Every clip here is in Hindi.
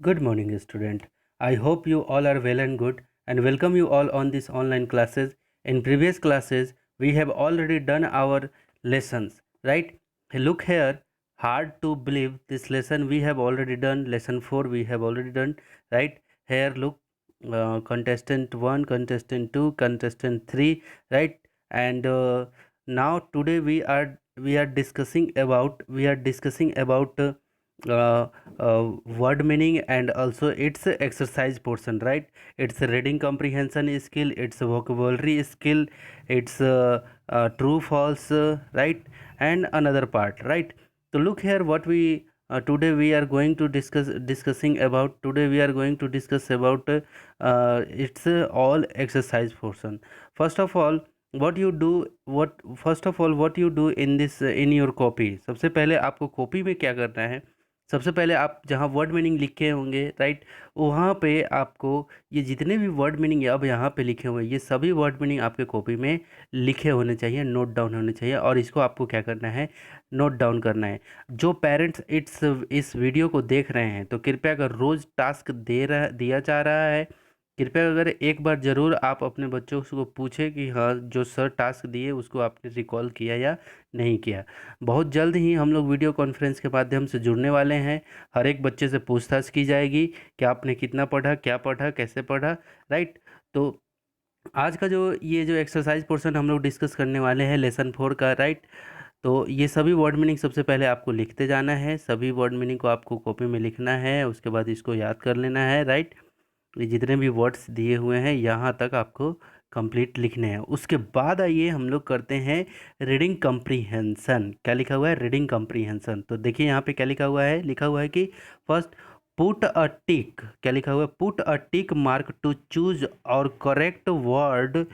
Good morning, student. I hope you all are well and good, and welcome you all on this online classes. In previous classes, we have already done our lessons, right? Look here, hard to believe this lesson we have already done. Lesson 4 we have already done, right? Here, look, contestant 1, contestant 2, contestant 3, right? And now today we are discussing about uh, word meaning and also its exercise portion, right? It's a reading comprehension skill, it's a vocabulary skill, it's true false, right? And another part, right? So look here what we today we are going to discuss about it's all exercise portion. First of all what you do in this in your copy, सबसे पहले आपको कॉपी में क्या करना है? सबसे पहले आप जहाँ वर्ड मीनिंग लिखे होंगे, राइट, वहाँ पे आपको ये जितने भी वर्ड मीनिंग अब यहाँ पे लिखे हुए हैं, ये सभी वर्ड मीनिंग आपके कॉपी में लिखे होने चाहिए, नोट डाउन होने चाहिए, और इसको आपको क्या करना है? नोट डाउन करना है। जो पेरेंट्स इस वीडियो को देख रहे हैं, तो कृपया अगर रोज़ टास्क दिया जा रहा है, कृपया अगर एक बार ज़रूर आप अपने बच्चों को पूछें कि हाँ, जो सर टास्क दिए उसको आपने रिकॉल किया या नहीं किया। बहुत जल्द ही हम लोग वीडियो कॉन्फ्रेंस के माध्यम से जुड़ने वाले हैं। हर एक बच्चे से पूछताछ की जाएगी कि आपने कितना पढ़ा, क्या पढ़ा, कैसे पढ़ा, राइट? तो आज का जो एक्सरसाइज पोर्शन हम लोग डिस्कस करने वाले हैं लेसन 4 का, राइट? तो ये सभी वर्ड मीनिंग सबसे पहले आपको लिखते जाना है, सभी वर्ड मीनिंग को आपको कॉपी में लिखना है, उसके बाद इसको याद कर लेना है, राइट? ये जितने भी वर्ड्स दिए हुए हैं यहाँ तक आपको कंप्लीट लिखने हैं। उसके बाद आइए हम लोग करते हैं रीडिंग कम्प्रीहेंसन। क्या लिखा हुआ है? Reading comprehension. तो देखिए यहाँ पे क्या लिखा हुआ है कि फर्स्ट पुट अ टिक। क्या लिखा हुआ है? Put a tick mark to choose और करेक्ट वर्ड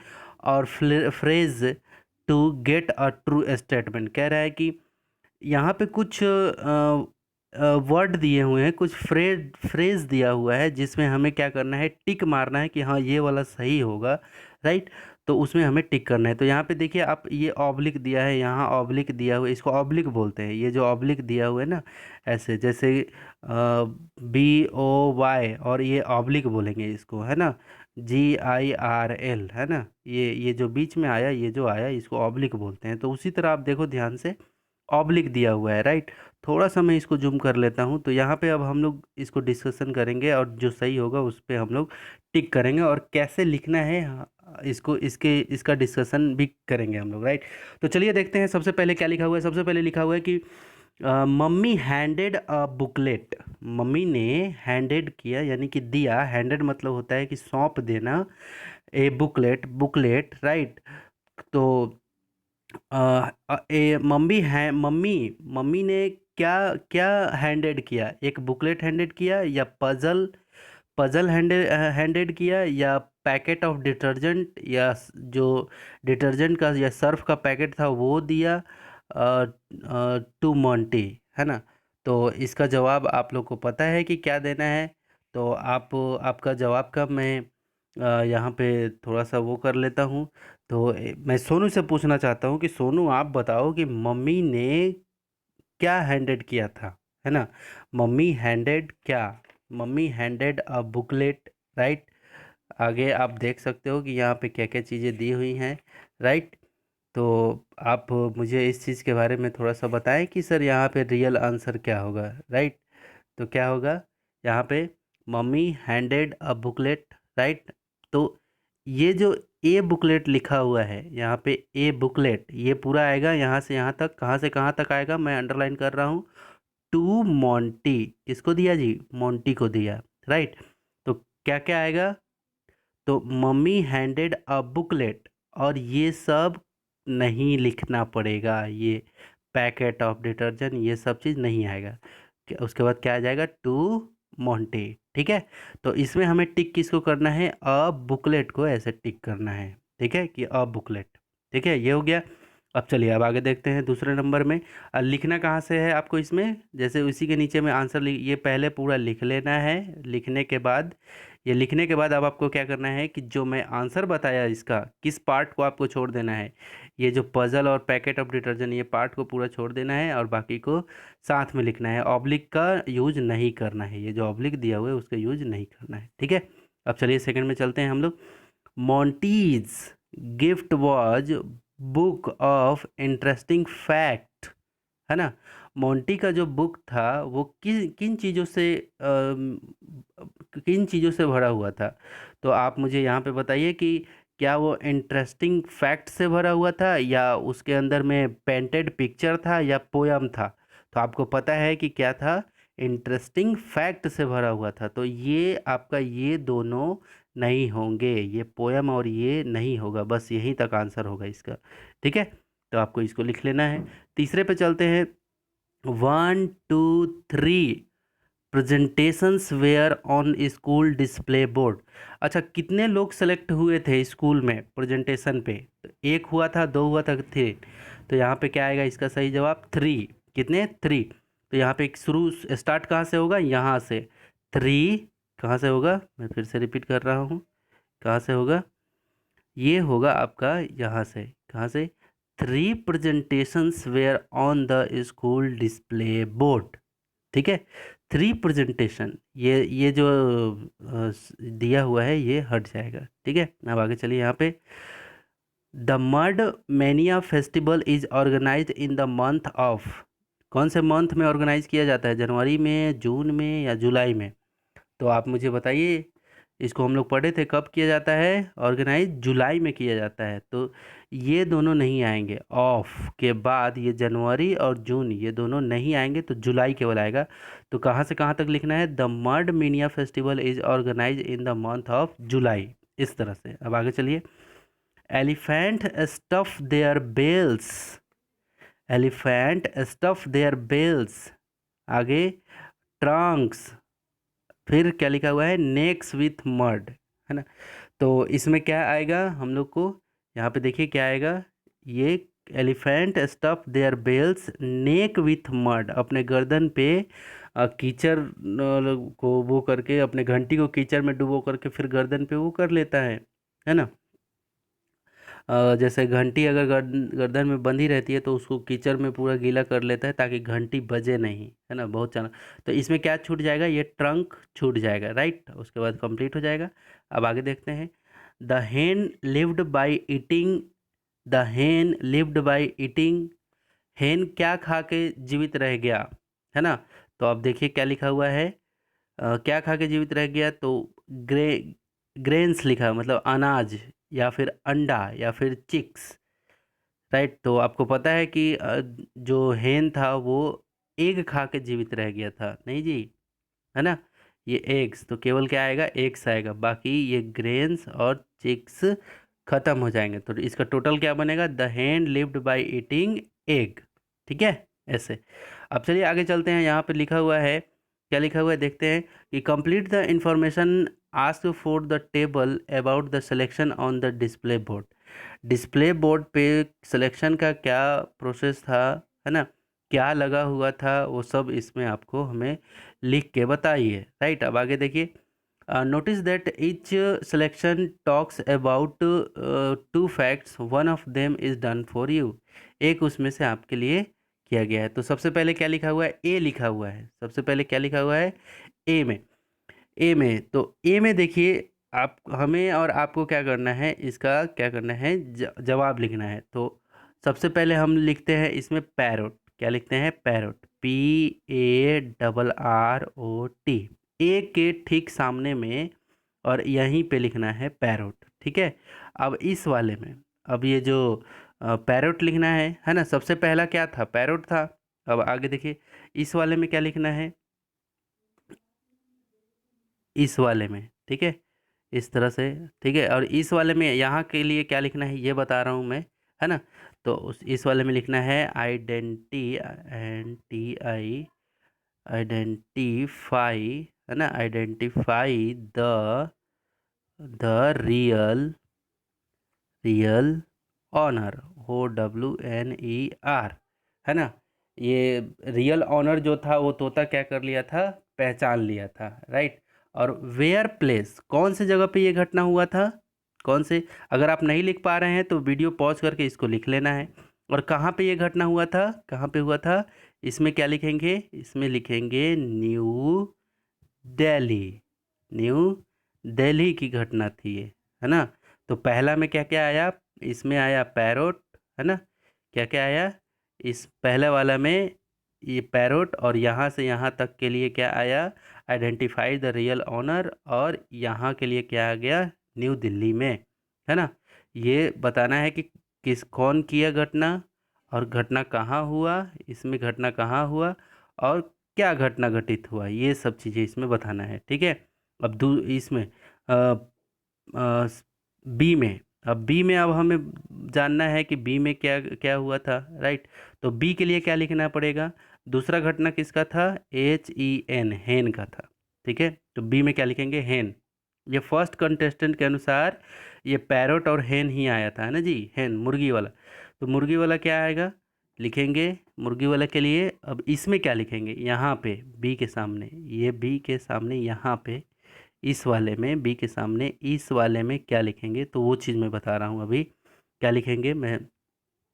और phrase to get a true statement. कह रहा है कि यहाँ पे कुछ वर्ड दिए हुए हैं, कुछ फ्रेज दिया हुआ है, जिसमें हमें क्या करना है? टिक मारना है कि हाँ, ये वाला सही होगा, राइट? तो उसमें हमें टिक करना है। तो यहाँ पे देखिए, आप ये ऑब्लिक दिया है, यहाँ ऑब्लिक दिया हुआ है, इसको ऑब्लिक बोलते हैं। ये जो ऑब्लिक दिया हुआ है ना, ऐसे जैसे BOY, और ये ऑब्लिक बोलेंगे इसको, है ना? GIRL, है ना? ये जो बीच में आया, ये जो आया, इसको ऑब्लिक बोलते हैं। तो उसी तरह आप देखो ध्यान से, ऑब्लिक दिया हुआ है, राइट? थोड़ा सा मैं इसको जूम कर लेता हूँ। तो यहाँ पे अब हम लोग इसको डिस्कशन करेंगे, और जो सही होगा उस पे हम लोग टिक करेंगे, और कैसे लिखना है इसको, इसका डिस्कशन भी करेंगे हम लोग, राइट? तो चलिए देखते हैं सबसे पहले क्या लिखा हुआ है। सबसे पहले लिखा हुआ है कि मम्मी हैंडेड अ बुकलेट। मम्मी ने हैंडेड किया, यानी कि दिया। हैंडेड मतलब होता है कि सौंप देना। ए बुकलेट, बुकलेट, राइट? तो मम्मी मम्मी ने क्या क्या हैंडेड किया? एक बुकलेट हैंडेड किया, या पजल पजल हैंडेड किया, या पैकेट ऑफ डिटर्जेंट, या जो डिटर्जेंट का या सर्फ का पैकेट था वो दिया टू मोंटी, है ना? तो इसका जवाब आप लोग को पता है कि क्या देना है। तो आपका जवाब का मैं यहाँ पे थोड़ा सा वो कर लेता हूँ। तो मैं सोनू से पूछना चाहता हूँ कि सोनू, आप बताओ कि मम्मी ने क्या हैंडेड किया था, है ना? मम्मी हैंडेड क्या? मम्मी हैंडेड अ बुकलेट, राइट? आगे आप देख सकते हो कि यहाँ पे क्या क्या चीज़ें दी हुई हैं, राइट? तो आप मुझे इस चीज़ के बारे में थोड़ा सा बताएं कि सर यहाँ पे रियल आंसर क्या होगा, राइट? तो क्या होगा यहाँ पे? मम्मी हैंडेड अ बुकलेट, राइट? तो ये जो ए बुकलेट लिखा हुआ है यहाँ पे, ए बुकलेट, ये पूरा आएगा यहाँ से यहाँ तक। कहाँ से कहाँ तक आएगा? मैं अंडरलाइन कर रहा हूँ। To Monty. किसको दिया जी? मोंटी को दिया, राइट? तो क्या क्या आएगा? तो मम्मी हैंडेड अ बुकलेट, और ये सब नहीं लिखना पड़ेगा। ये पैकेट ऑफ डिटर्जेंट, ये सब चीज़ नहीं आएगा। उसके बाद क्या आ जाएगा? टू मोंटे, ठीक है? तो इसमें हमें टिक किसको करना है? अ बुकलेट को ऐसे टिक करना है, ठीक है, कि अ बुकलेट। ठीक है, ये हो गया। अब चलिए, अब आगे देखते हैं दूसरे नंबर में। लिखना कहाँ से है आपको इसमें? जैसे उसी के नीचे में आंसर ये पहले पूरा लिख लेना है। लिखने के बाद ये लिखने के बाद अब आपको क्या करना है कि जो मैं आंसर बताया इसका, किस पार्ट को आपको छोड़ देना है, ये जो पजल और पैकेट ऑफ डिटर्जेंट, ये पार्ट को पूरा छोड़ देना है और बाकी को साथ में लिखना है। ऑब्लिक का यूज नहीं करना है, ये जो ऑब्लिक दिया हुआ है उसका यूज नहीं करना है, ठीक है। अब चलिए सेकंड में चलते हैं हम लोग। Monty's gift was book of interesting fact, है ना। मोंटी का जो बुक था वो किन चीज़ों से किन चीज़ों से भरा हुआ था। तो आप मुझे यहाँ पे बताइए कि क्या वो इंटरेस्टिंग फैक्ट से भरा हुआ था, या उसके अंदर में पेंटेड पिक्चर था, या पोयम था। तो आपको पता है कि क्या था, इंटरेस्टिंग फैक्ट से भरा हुआ था। तो ये आपका ये दोनों नहीं होंगे, ये पोयम और ये नहीं होगा, बस यहीं तक आंसर होगा इसका, ठीक है। तो आपको इसको लिख लेना है। तीसरे पे चलते हैं। 1 2 3 presentations were on school display board. अच्छा, कितने लोग सेलेक्ट हुए थे स्कूल में प्रेजेंटेशन पे? तो एक हुआ था, दो हुआ था, थ्री। तो यहाँ पे क्या आएगा इसका सही जवाब? थ्री। कितने? थ्री। तो यहाँ पे शुरू स्टार्ट कहाँ से होगा? यहाँ से। थ्री कहाँ से होगा? मैं फिर से रिपीट कर रहा हूँ, कहाँ से होगा? ये होगा आपका यहाँ से। कहाँ से? 3 presentations were on the school display board, ठीक है। 3 प्रेजेंटेशन, ये जो दिया हुआ है ये हट जाएगा, ठीक है। अब आगे चलिए यहाँ पे। The mud mania festival is organised in the month of. कौन से मंथ में ऑर्गेनाइज किया जाता है? जनवरी में, जून में, या जुलाई में? तो आप मुझे बताइए। इसको हम लोग पढ़े थे, कब किया जाता है ऑर्गेनाइज? जुलाई में किया जाता है। तो ये दोनों नहीं आएंगे, ऑफ के बाद ये जनवरी और जून ये दोनों नहीं आएंगे, तो जुलाई केवल आएगा। तो कहाँ से कहाँ तक लिखना है? The mud mania festival is organise in the month of July, इस तरह से। अब आगे चलिए। Elephant stuff their bells. Elephant stuff their bells. आगे ट्रंक्स, फिर क्या लिखा हुआ है? नेक्स विथ मड, है ना। तो इसमें क्या आएगा हम लोग को? यहाँ पे देखिए क्या आएगा। ये elephant stuff their bells neck with mud, अपने गर्दन पे कीचड़ को वो करके, अपने घंटी को कीचड़ में डुबो करके फिर गर्दन पे वो कर लेता है ना। जैसे घंटी अगर गर्दन में बंधी रहती है तो उसको कीचड़ में पूरा गीला कर लेता है ताकि घंटी बजे नहीं, है ना। बहुत चला। तो इसमें क्या छूट जाएगा? ये ट्रंक छूट जाएगा, राइट। उसके बाद कंप्लीट हो जाएगा। अब आगे देखते हैं। द हेन लिव्ड बाय ईटिंग। द हेन लिव्ड बाय ईटिंग। हेन क्या खा के जीवित रह गया, है ना। तो अब देखिए क्या लिखा हुआ है। क्या खा के जीवित रह गया? तो ग्रे ग्रेन्स लिखा है, मतलब अनाज, या फिर अंडा, या फिर चिक्स, राइट। तो आपको पता है कि जो हेन था वो एग खा के जीवित रह गया था, नहीं जी, है ना। ये एग्स, तो केवल क्या आएगा? एग्स आएगा, बाकी ये ग्रेन्स और चिक्स खत्म हो जाएंगे। तो इसका टोटल क्या बनेगा? द हेन लिव्ड बाय ईटिंग एग, ठीक है, ऐसे। अब चलिए आगे चलते हैं। यहाँ पे लिखा हुआ है, क्या लिखा हुआ है देखते हैं कि complete the information ask for the table about the selection on the display board. Display board पे सिलेक्शन का क्या प्रोसेस था, है ना, क्या लगा हुआ था, वो सब इसमें आपको हमें लिख के बताइए, राइट। अब आगे देखिए। Notice that each selection talks about two facts, one of them is done for you। एक उसमें से आपके लिए किया गया है। तो सबसे पहले क्या लिखा हुआ है? ए लिखा हुआ है। सबसे पहले क्या लिखा हुआ है? ए में। ए में, तो ए में देखिए, आप हमें और आपको क्या करना है, इसका क्या करना है, जवाब लिखना है। तो सबसे पहले हम लिखते हैं इसमें पैरोट। क्या लिखते हैं? Parrot, PARROT। ए के ठीक सामने में और यहीं पे लिखना है पैरोट, ठीक है। अब इस वाले में, अब ये जो पैरोट लिखना है ना। सबसे पहला क्या था? पैरोट था। अब आगे देखिए, इस वाले में क्या लिखना है? इस वाले में, ठीक है, इस तरह से, ठीक है। और इस वाले में यहाँ के लिए क्या लिखना है ये बता रहा हूँ मैं, है ना। तो इस वाले में लिखना है आइडेंटिफाई, है ना, identify the real owner, OWNER, है ना। ये रियल ऑनर जो था वो तोता क्या कर लिया था? पहचान लिया था, राइट। और वेयर प्लेस, कौन से जगह पे ये घटना हुआ था, कौन से, अगर आप नहीं लिख पा रहे हैं तो वीडियो पॉज करके इसको लिख लेना है। और कहाँ पे ये घटना हुआ था, कहाँ पे हुआ था, इसमें क्या लिखेंगे, इसमें लिखेंगे न्यू दिल्ली, न्यू दिल्ली की घटना थी ये, है ना। तो पहला में क्या क्या आया, इसमें आया पैरोट, है ना, क्या क्या आया इस पहले वाला में, ये पैरोट, और यहाँ से यहाँ तक के लिए क्या आया, आइडेंटिफाई द रियल ऑनर, और यहाँ के लिए क्या आ गया, न्यू दिल्ली में, है ना। ये बताना है कि किस कौन किया घटना, और घटना कहाँ हुआ, इसमें घटना कहाँ हुआ, और क्या घटना घटित हुआ, ये सब चीज़ें इसमें बताना है, ठीक है। अब इसमें बी में, अब बी में अब हमें जानना है कि बी में क्या क्या हुआ था, राइट। तो बी के लिए क्या लिखना पड़ेगा, दूसरा घटना किसका था, HEN, हेन का था, ठीक है। तो बी में क्या लिखेंगे, हेन। ये फर्स्ट कंटेस्टेंट के अनुसार ये पैरोट और हेन ही आया था, है ना जी, हेन मुर्गी वाला। तो मुर्गी वाला क्या आएगा, लिखेंगे मुर्गी वाला के लिए। अब इसमें क्या लिखेंगे, यहाँ पे बी के सामने, ये बी के सामने यहाँ पे, इस वाले में बी के सामने इस वाले में क्या लिखेंगे, तो वो चीज़ मैं बता रहा हूँ अभी। क्या लिखेंगे, मैं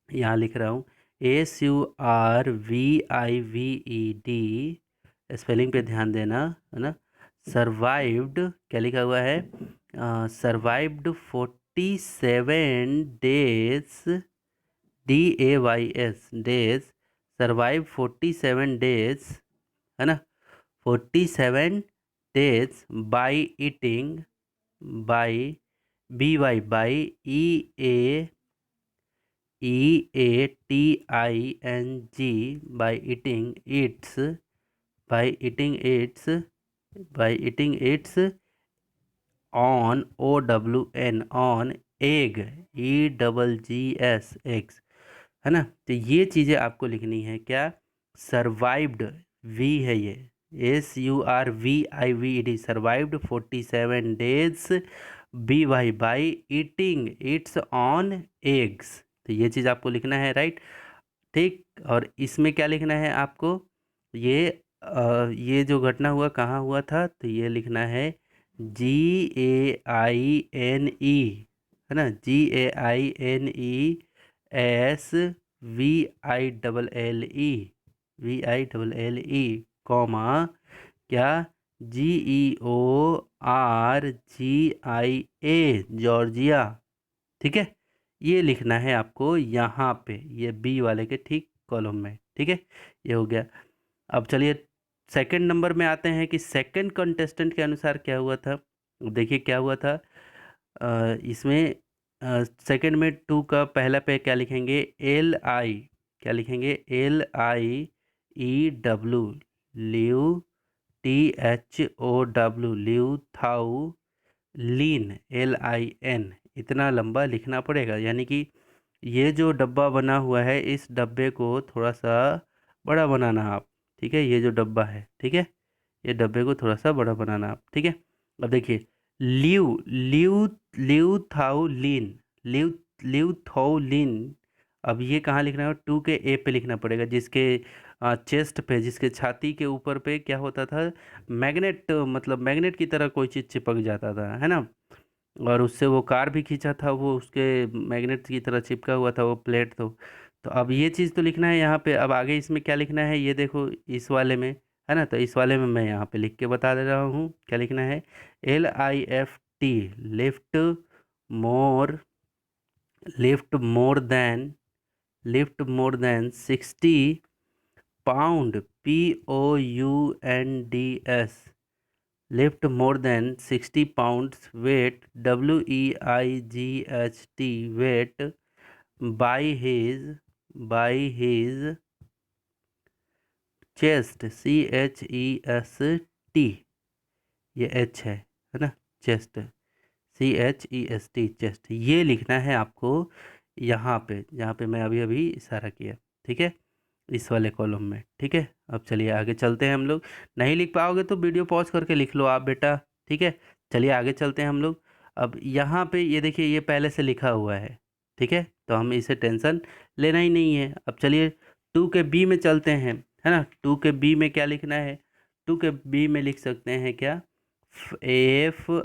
यहाँ लिख रहा हूँ, SURVIVED, स्पेलिंग पे ध्यान देना, है ना। सर्वाइव्ड, क्या लिखा हुआ है, survived 47 days, DAYS, days, survive 47 days, है ना, 47 days by eating, by by EATING, by eating its on OWN, on egg, EGGS, है ना। तो ये चीज़ें आपको लिखनी है, क्या, सर्वाइव्ड, वी है ये, SURVIVED, survived 47 days, by eating its own eggs. तो ये चीज़ आपको लिखना है, राइट, ठीक। और इसमें क्या लिखना है आपको, ये ये जो घटना हुआ कहाँ हुआ था, तो ये लिखना है GAINE, है ना, GAINESVILLE, कॉमा, क्या, GEORGIA, जॉर्जिया, ठीक है। ये लिखना है आपको यहाँ पे, ये बी वाले के ठीक कॉलम में, ठीक है। ये हो गया। अब चलिए सेकंड नंबर में आते हैं कि सेकंड कंटेस्टेंट के अनुसार क्या हुआ था। देखिए क्या हुआ था, इसमें सेकंड में 2 का पहला पे क्या लिखेंगे, LI, क्या लिखेंगे, LIEW, ल्यू, THOW, ल्यू थाउ, लीन, LIN, इतना लंबा लिखना पड़ेगा। यानी कि ये जो डब्बा बना हुआ है, इस डब्बे को थोड़ा सा बड़ा बनाना आप, ठीक है, ये जो डब्बा है, ठीक है, ये डब्बे को थोड़ा सा बड़ा बनाना आप, ठीक है। अब देखिए ल्यू ल्यू ल्यूथाउलिन, ल्यू ल्यूथाउलिन, अब ये कहाँ लिखना है, 2 के ए पे लिखना पड़ेगा, जिसके चेस्ट पे, जिसके छाती के ऊपर पे क्या होता था, मैग्नेट, मतलब मैग्नेट की तरह कोई चीज़ चिपक जाता था, है ना। और उससे वो कार भी खींचा था, वो उसके मैग्नेट की तरह चिपका हुआ था वो प्लेट। तो अब ये चीज़ तो लिखना है यहाँ पे। अब आगे इसमें क्या लिखना है, ये देखो इस वाले में, है ना। तो इस वाले में मैं यहाँ पे लिख के बता दे रहा हूँ, क्या लिखना है, LIFT, lift more, lift more than 60 pound, POUNDS, lift more than 60 pounds weight, WEIGHT, weight, by his chest, CHEST, ये H है ना, चेस्ट, CHEST, चेस्ट, ये लिखना है आपको यहाँ पे, जहाँ पे मैं अभी अभी इशारा किया, ठीक है, इस वाले कॉलम में, ठीक है। अब चलिए आगे चलते हैं हम लोग। नहीं लिख पाओगे तो वीडियो पॉज करके लिख लो आप बेटा, ठीक है। चलिए आगे चलते हैं हम लोग। अब यहाँ पे ये देखिए, ये पहले से लिखा हुआ है, ठीक है, तो हम इसे टेंशन लेना ही नहीं है। अब चलिए 2 के बी में चलते हैं, है ना। 2 के बी में क्या लिखना है, 2 के बी में लिख सकते हैं क्या, FRANCESCO,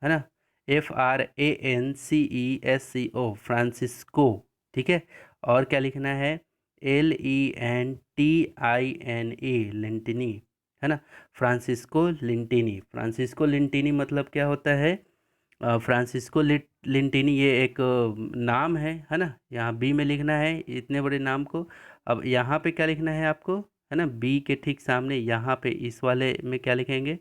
है ना, FRANCESCO, फ्रांसिस्को। ठीक है, और क्या लिखना है, LENTINA, लिंटिनी, है ना, फ्रांसिस्को लिंटिनी। फ्रांसिस्को लिंटिनी मतलब क्या होता है, फ्रांसिस्को लिंटिनी ये एक नाम है ना, यहाँ बी में लिखना है इतने बड़े नाम को। अब यहाँ पे क्या लिखना है आपको, है ना, बी के ठीक सामने यहाँ पे इस वाले में क्या लिखेंगे,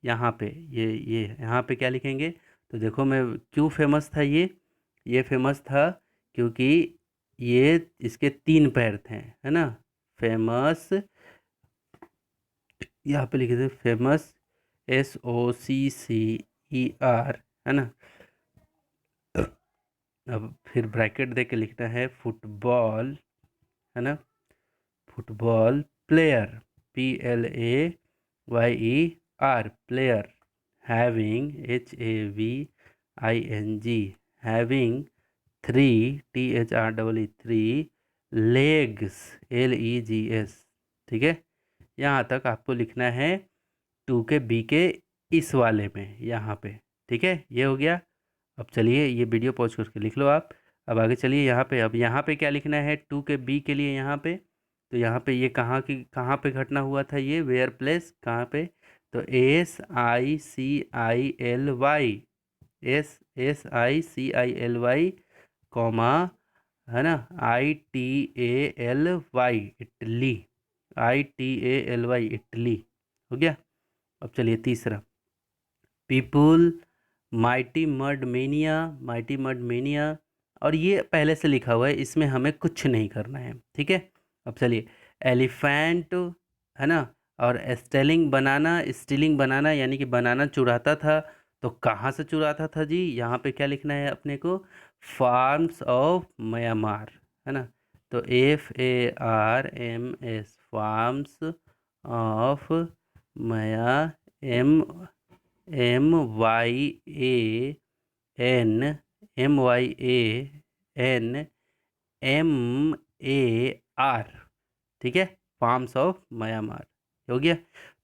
यहाँ पे ये यहाँ पे क्या लिखेंगे। तो देखो मैं क्यों फेमस था ये फेमस था क्योंकि ये इसके 3 पैर थे, है ना, फेमस, यहाँ पे लिखे थे फेमस, SOCCER, है ना। अब फिर ब्रैकेट दे के लिखना है फुटबॉल, है ना, football player, PLAYER, player, having, HAVING, having 3 legs, LEGS। ठीक है, यहाँ तक आपको लिखना है 2 के बी के इस वाले में यहाँ पे। ठीक है, ये हो गया। अब चलिए ये वीडियो पॉज करके लिख लो आप। अब आगे चलिए यहाँ पे, अब यहाँ पे क्या लिखना है 2 के बी के लिए यहाँ पे। तो यहाँ पे ये कहाँ पे घटना हुआ था, ये वेयर प्लेस कहाँ पे, तो SICILY, कॉमा, है ना, ITALY, इटली, ITALY, इटली। हो गया। अब चलिए तीसरा, पीपुल, माइटी मड मेनिया, और ये पहले से लिखा हुआ है, इसमें हमें कुछ नहीं करना है। ठीक है, अब चलिए, एलिफेंट, है ना, और स्टीलिंग बनाना यानी कि बनाना चुराता था। तो कहाँ से चुराता था जी, यहाँ पे क्या लिखना है अपने को, फार्म्स ऑफ म्यांमार, है ना। तो FARMS, farms of M MYANMAR, ठीक है, फार्म्स ऑफ म्यांमार। हो गया।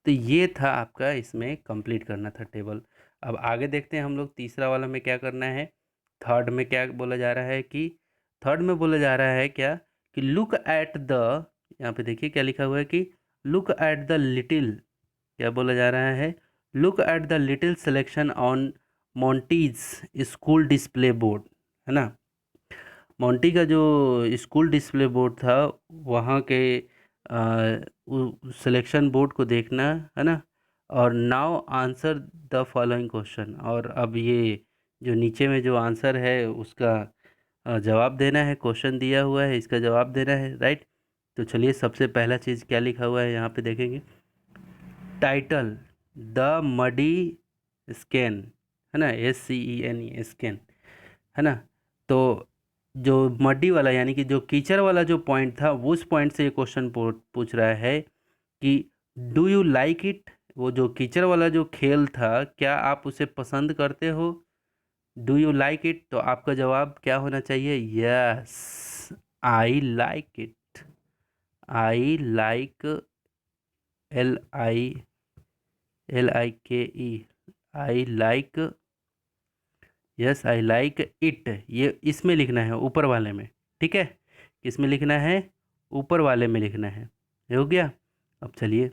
तो ये था आपका, इसमें कंप्लीट करना था टेबल। अब आगे देखते हैं हम लोग तीसरा वाला में क्या करना है। थर्ड में क्या बोला जा रहा है कि, थर्ड में बोला जा रहा है क्या, कि लुक एट द, यहाँ पे देखिए क्या लिखा हुआ है कि लुक एट द लिटिल, क्या बोला जा रहा है, look at the little selection on Monty's school display board, है ना। मोंटी का जो स्कूल डिस्प्ले बोर्ड था, वहाँ के सिलेक्शन बोर्ड को देखना, है ना। और now answer the following question, और अब ये जो नीचे में जो आंसर है उसका जवाब देना है। क्वेश्चन दिया हुआ है, इसका जवाब देना है, राइट। तो चलिए सबसे पहला चीज़ क्या लिखा हुआ है यहाँ पे देखेंगे, टाइटल, द मडी स्कैन, है ना, SCENE, स्कैन, है ना। तो जो मड्डी वाला यानी कि जो कीचड़ वाला जो पॉइंट था, वो उस पॉइंट से ये क्वेश्चन पूछ रहा है कि डू यू लाइक इट, वो जो कीचड़ वाला जो खेल था, क्या आप उसे पसंद करते हो, डू यू लाइक इट। तो आपका जवाब क्या होना चाहिए, yes, I like it, I like, LIKE, I like, yes I like it, ये इसमें लिखना है ऊपर वाले में। ठीक है, किसमें लिखना है, ऊपर वाले में लिखना है। ये हो गया। अब चलिए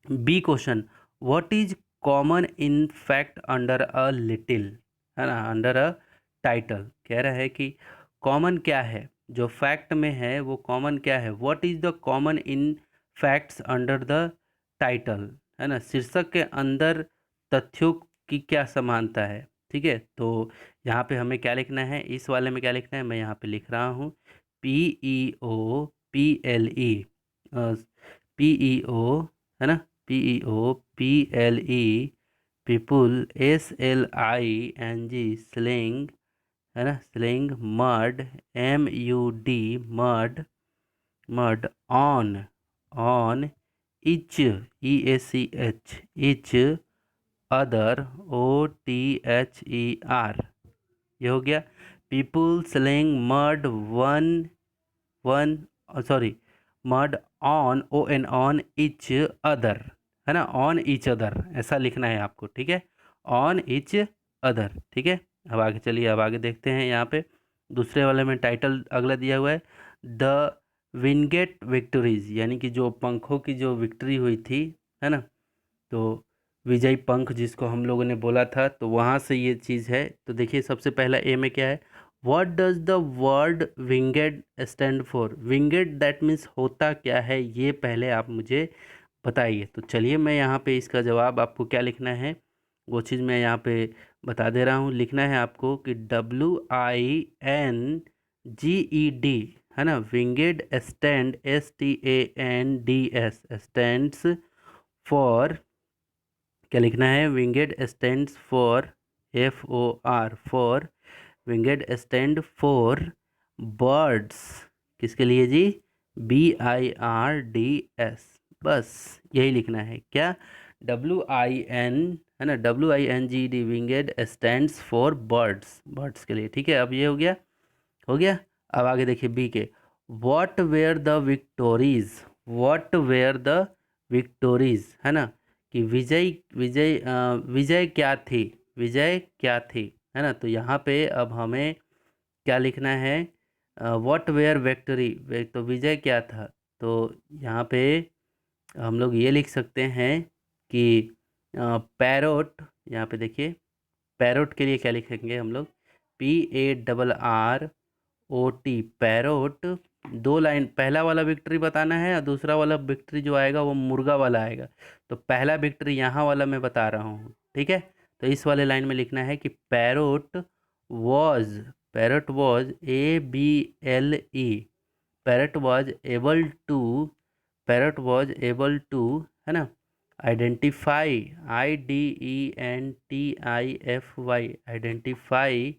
B question, what is common in fact under a little, है ना, अंडर अ टाइटल, कह रहा है कि कॉमन क्या है जो फैक्ट में है, वो कॉमन क्या है, what is the common in facts under the title, है ना, शीर्षक के अंदर तथ्यों की क्या समानता है। ठीक है, तो यहाँ पे हमें क्या लिखना है, इस वाले में क्या लिखना है, मैं यहाँ पे लिख रहा हूँ PEOPLE, PEO, है ना, PEOPLE, पीपुल, SLING, स्लिंग, है ना, sling, mud, MUD, mud, mud, on each, each, other, OTHER। ये हो गया। People slaying mud one one, sorry, mud on O N on each other, है ना, ऑन ईच अदर ऐसा लिखना है आपको, ठीक है, ऑन ईच अदर, ठीक है। अब आगे चलिए, अब आगे देखते हैं यहाँ पे दूसरे वाले में टाइटल अगला दिया हुआ है द विनगेट विक्टोरीज, यानी कि जो पंखों की जो विक्ट्री हुई थी, है ना, तो विजय पंख जिसको हम लोगों ने बोला था, तो वहाँ से ये चीज़ है। तो देखिए सबसे पहला ए में क्या है, what does the word winged stand for, winged that means होता क्या है, ये पहले आप मुझे बताइए। तो चलिए मैं यहाँ पे इसका जवाब आपको क्या लिखना है वो चीज़ मैं यहाँ पे बता दे रहा हूँ। लिखना है आपको कि WINGED, है ना, winged stand STANDS stands for, क्या लिखना है, winged stands for FOR for, winged stand for birds, किसके लिए जी, BIRDS, बस यही लिखना है क्या, WIN, है ना, WINGED winged stands for birds, birds के लिए, ठीक है। अब ये हो गया, हो गया। अब आगे देखिए B K, what were the victories, what were the victories, है ना, कि विजय विजय विजय क्या थी, विजय क्या थी, है ना। तो यहाँ पे अब हमें क्या लिखना है, वॉट वेयर विक्टोरी, तो विजय क्या था, तो यहाँ पे हम लोग ये लिख सकते हैं कि पैरोट, यहाँ पे देखिए पैरोट के लिए क्या लिखेंगे हम लोग, PARROT पैरोट, दो लाइन, पहला वाला विक्ट्री बताना है और दूसरा वाला विक्ट्री जो आएगा वो मुर्गा वाला आएगा। तो पहला विक्ट्री यहाँ वाला मैं बता रहा हूँ, ठीक है। तो इस वाले लाइन में लिखना है कि was parrot was ABLE, parrot was able to, parrot was able to, है ना, identify, IDENTIFY identify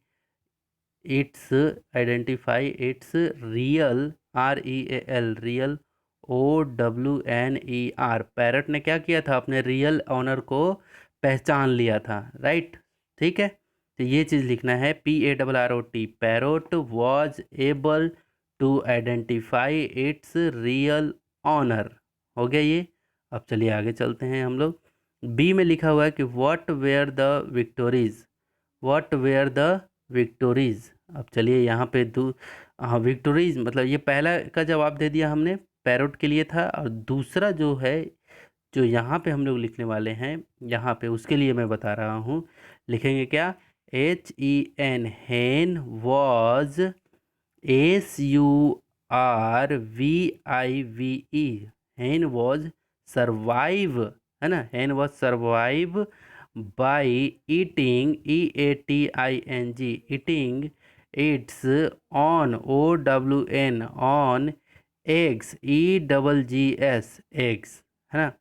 its, identify its real, REAL real, OWNER, parrot ने क्या किया था, अपने रियल ऑनर को पहचान लिया था, राइट, ठीक है। तो ये चीज़ लिखना है PARROT, parrot was able to identify its real owner, हो गया ये। अब चलिए आगे चलते हैं हम लोग, बी में लिखा हुआ है कि what were the victories, what were the victories. अब चलिए यहाँ पे हाँ विक्टोरीज मतलब ये पहला का जवाब दे दिया हमने, पैरोट के लिए था, और दूसरा जो है जो यहाँ पे हम लोग लिखने वाले हैं यहाँ पे, उसके लिए मैं बता रहा हूँ। लिखेंगे क्या, HEN, हेन वॉज, SURVIVE, हेन वॉज सर्वाइव, है ना, हेन was survive by eating, EATING eating its on, OWN on eggs, EGGS eggs, है ना।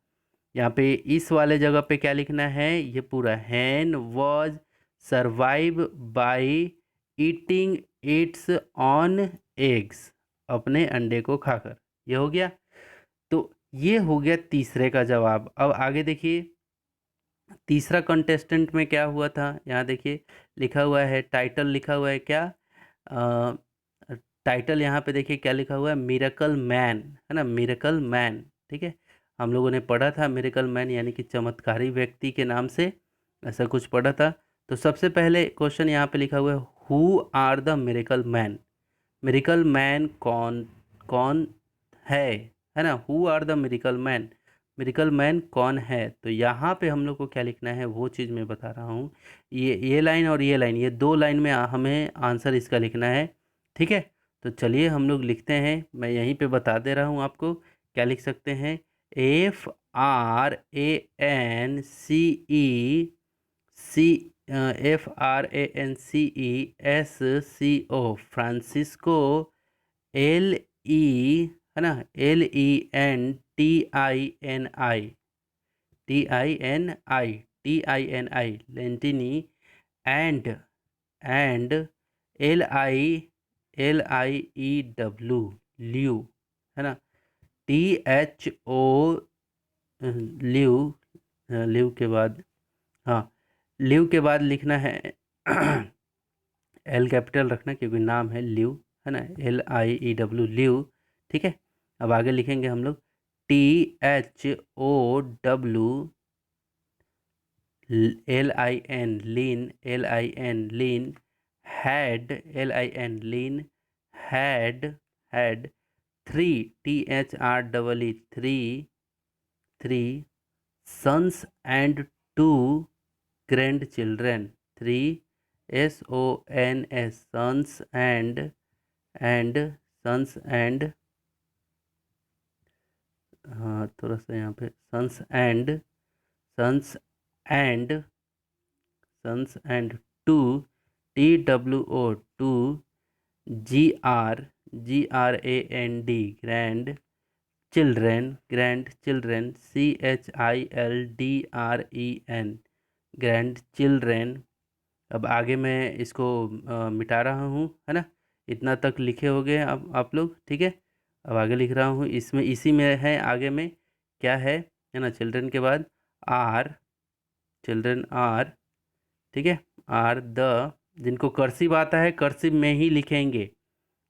यहाँ पे इस वाले जगह पे क्या लिखना है, ये पूरा hen was survive by eating its own eggs, अपने अंडे को खाकर, ये हो गया। तो ये हो गया तीसरे का जवाब। अब आगे देखिए तीसरा कंटेस्टेंट में क्या हुआ था, यहाँ देखिए लिखा हुआ है, टाइटल लिखा हुआ है क्या, टाइटल यहाँ पे देखिए क्या लिखा हुआ है, मिरेकल मैन, है ना, मिरेकल मैन, ठीक है। हम लोगों ने पढ़ा था मिरेकल मैन यानी कि चमत्कारी व्यक्ति के नाम से ऐसा कुछ पढ़ा था। तो सबसे पहले क्वेश्चन यहाँ पे लिखा हुआ है, who are the miracle man, miracle man कौन कौन है ना, who are the miracle man, miracle man कौन है। तो यहाँ पे हम लोग को क्या लिखना है वो चीज़ मैं बता रहा हूँ, ये लाइन और ये लाइन, ये दो लाइन में हमें आंसर इसका लिखना है, ठीक है। तो चलिए हम लोग लिखते हैं, मैं यहीं पे बता दे रहा हूँ आपको क्या लिख सकते हैं, FRANCESCO फ्रांसिस्को, LE, है ना, LENTINI लेंटिनी, एंड LIEW ल्यू, है ना, THO ल्यू, ल्यू के बाद, हाँ ल्यू के बाद लिखना है L कैपिटल रखना क्योंकि नाम है ल्यू, है ना, LIEW ल्यू, ठीक है। अब आगे लिखेंगे हम लोग THOWLIN LIN had had three three sons and two grandchildren. Three SONS and sons and हाँ थोड़ा सा यहाँ पे sons and sons and two TWO GRAND grandchildren CHILDREN grandchildren। अब आगे मैं इसको मिटा रहा हूँ, है ना। इतना तक लिखे हो गए अब आप लोग, ठीक है। अब आगे लिख रहा हूँ, इसमें इसी में है, आगे में क्या है ना। चिल्ड्रन के बाद आर, चिल्ड्रन आर, ठीक है। आर द, जिनको कर्सिव आता है कर्सिव में ही लिखेंगे।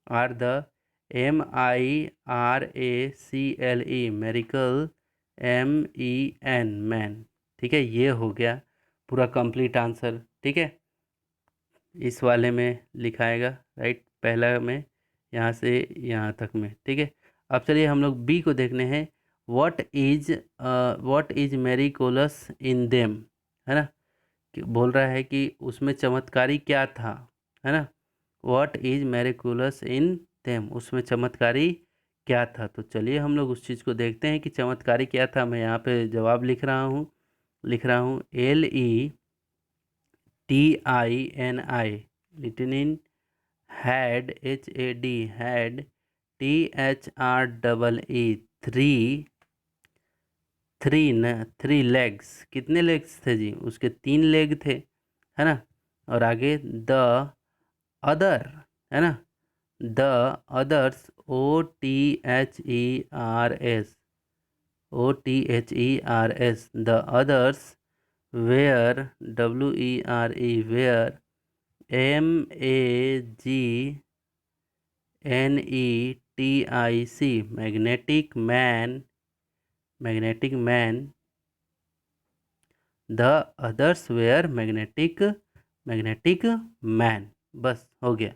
Are the MIRACLE miracle MEN man, ठीक है। ये हो गया पूरा कंप्लीट आंसर, ठीक है। इस वाले में लिखाएगा, राइट, पहला में यहाँ से यहाँ तक में, ठीक है। अब चलिए हम लोग बी को देखने हैं। व्हाट इज मेरिकोलस इन देम, है ना। बोल रहा है कि उसमें चमत्कारी क्या था, है ना। What is miraculous in them, उसमें चमत्कारी क्या था। तो चलिए हम लोग उस चीज़ को देखते हैं कि चमत्कारी क्या था। मैं यहाँ पे जवाब लिख रहा हूँ LETINI लिटिनिन had HAD had THREE three legs, कितने लेग्स थे जी, उसके 3 लेग थे, है ना। और आगे द अदर, है ना, the others OTHERS the others were were MAGNETIC magnetic man the others were magnetic man. बस हो गया,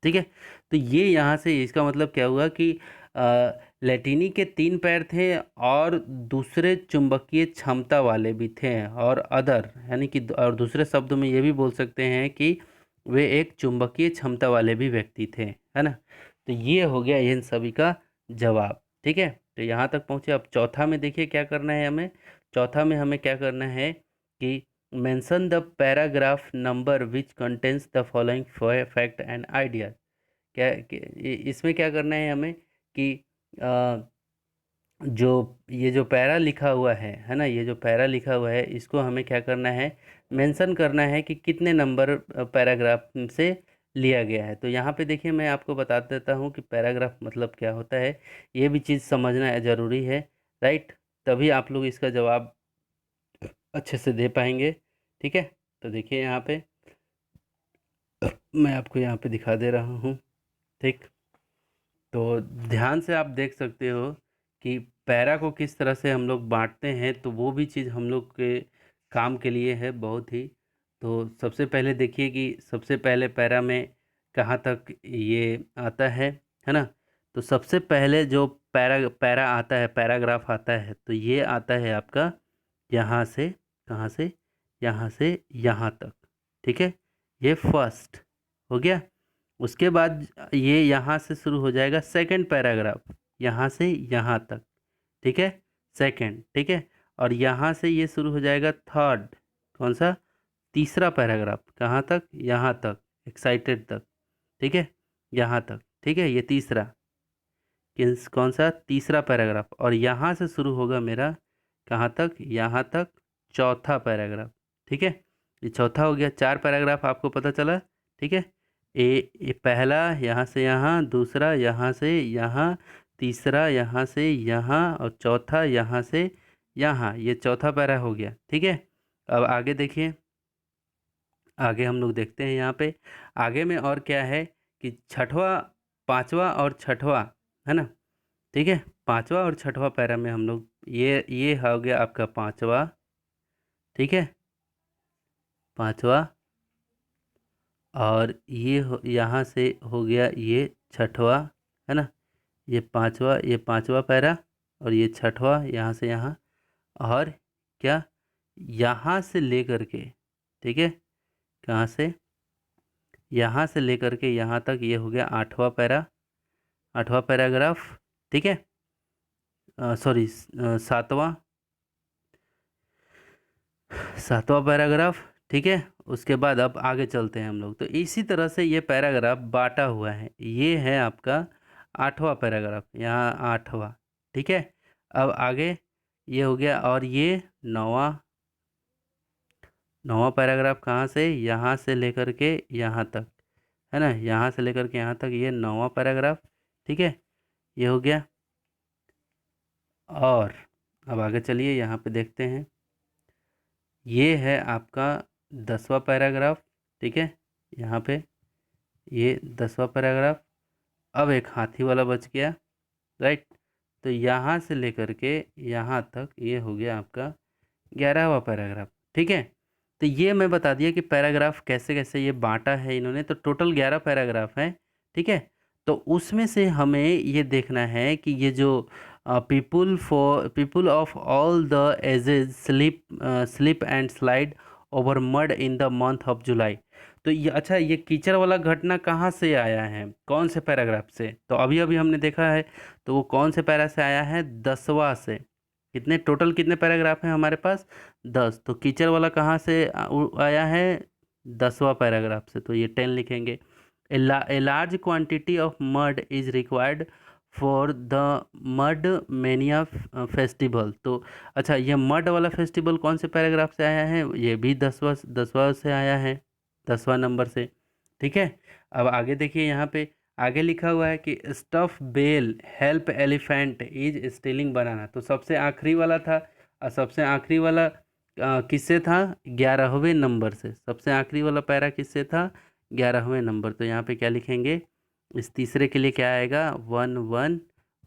ठीक है। तो ये यहाँ से इसका मतलब क्या हुआ कि लैटिनी के 3 पैर थे और दूसरे चुंबकीय क्षमता वाले भी थे, और अदर यानी कि और दूसरे शब्दों में ये भी बोल सकते हैं कि वे एक चुंबकीय क्षमता वाले भी व्यक्ति थे, है ना। तो ये हो गया इन सभी का जवाब, ठीक है। तो यहाँ तक पहुँचे। अब चौथा में देखिए क्या करना है हमें। चौथा में हमें क्या करना है कि mention the paragraph number which contains the following fact and idea. इसमें क्या करना है हमें कि जो ये जो पैरा लिखा हुआ है ना, ये जो पैरा लिखा हुआ है इसको हमें क्या करना है, मेंशन करना है कि कितने नंबर पैराग्राफ से लिया गया है। तो यहाँ पे देखिए मैं आपको बता देता हूँ कि पैराग्राफ मतलब क्या होता है। ये भी चीज़ समझना ज़रूरी है, राइट। तभी आप लोग इसका जवाब अच्छे से दे पाएंगे, ठीक है। तो देखिए यहाँ पे मैं आपको यहाँ पे दिखा दे रहा हूँ, ठीक। तो ध्यान से आप देख सकते हो कि पैरा को किस तरह से हम लोग बांटते हैं, तो वो भी चीज़ हम लोग के काम के लिए है बहुत ही। तो सबसे पहले देखिए कि सबसे पहले पैरा में कहाँ तक ये आता है ना। तो सबसे पहले जो पैरा पैरा आता है, पैराग्राफ आता है, तो ये आता है आपका यहाँ से, कहाँ से, यहाँ से यहाँ तक, ठीक है। ये फर्स्ट हो गया। उसके बाद ये यहाँ से शुरू हो जाएगा सेकंड पैराग्राफ, यहाँ से यहाँ तक, ठीक है, सेकंड, ठीक है। और यहाँ से ये शुरू हो जाएगा थर्ड, कौन सा, तीसरा पैराग्राफ, कहाँ तक, यहाँ तक, एक्साइटेड तक, ठीक है, यहाँ तक, ठीक है। ये तीसरा कौन सा, तीसरा पैराग्राफ। और यहाँ से शुरू होगा मेरा कहाँ तक, यहाँ तक, चौथा पैराग्राफ, ठीक है। ये चौथा हो गया। 4 पैराग्राफ आपको पता चला, ठीक है। ये पहला यहाँ से यहाँ, दूसरा यहाँ से यहाँ, तीसरा यहाँ से यहाँ, और चौथा यहाँ से यहाँ। ये चौथा पैरा हो गया, ठीक है। अब आगे देखिए, आगे हम लोग देखते हैं यहाँ पे आगे में और क्या है कि छठवां, पांचवा और छठवां, है ना, ठीक है। पांचवा और छठवां पैरा में हम लोग ये हो गया आपका पांचवा, ठीक है, पांचवा, और यहाँ से हो गया ये छठवा, है ना, ये पांचवा पैरा और ये छठवा यहाँ से यहाँ, और क्या, यहाँ से लेकर के, ठीक है, कहाँ से, यहाँ से लेकर के यहाँ तक ये हो गया आठवां पैरा, आठवां पैराग्राफ, ठीक है, सॉरी, सातवां, सातवां पैराग्राफ, ठीक है। उसके बाद अब आगे चलते हैं हम लोग। तो इसी तरह से ये पैराग्राफ बांटा हुआ है। ये है आपका आठवां पैराग्राफ, यहाँ आठवां, ठीक है। अब आगे ये हो गया, और ये नौवां, नौवां पैराग्राफ कहाँ से, यहाँ से लेकर के यहाँ तक, है ना, यहाँ से लेकर के यहाँ तक ये नौवां पैराग्राफ, ठीक है, ये हो गया। और अब आगे चलिए, यहाँ पे देखते हैं, ये है आपका 10वां पैराग्राफ, ठीक है, यहाँ पे ये 10वां पैराग्राफ। अब एक हाथी वाला बच गया, राइट। तो यहाँ से लेकर के यहाँ तक ये हो गया आपका 11वां पैराग्राफ, ठीक है। तो ये मैं बता दिया कि पैराग्राफ कैसे कैसे ये बांटा है इन्होंने। तो टोटल 11 पैराग्राफ है, ठीक है। तो उसमें से हमें ये देखना है कि ये जो people of all the ages slip and slide over mud in the month of July. तो ये अच्छा, ये कीचड़ वाला घटना कहाँ से आया है, कौन से पैराग्राफ से? तो अभी अभी हमने देखा है, तो वो कौन से पैरा से आया है, 10वां से। कितने टोटल कितने पैराग्राफ हैं हमारे पास, 10। तो कीचड़ वाला कहाँ से आया है, 10वां पैराग्राफ से। तो ये 10 लिखेंगे। A large quantity of mud is required for the mud mania festival. तो अच्छा, ये मड वाला फेस्टिवल कौन से पैराग्राफ से आया है, ये भी 10वां से आया है, 10वां नंबर से, ठीक है। अब आगे देखिए, यहाँ पे आगे लिखा हुआ है कि stuff bell help elephant is stealing banana. तो सबसे आखिरी वाला था, और सबसे आखिरी वाला किससे था, 11वें नंबर से। सबसे आखिरी वाला पैरा किससे था, 11वें नंबर। तो यहाँ पे क्या लिखेंगे, इस तीसरे के लिए क्या आएगा, 1 1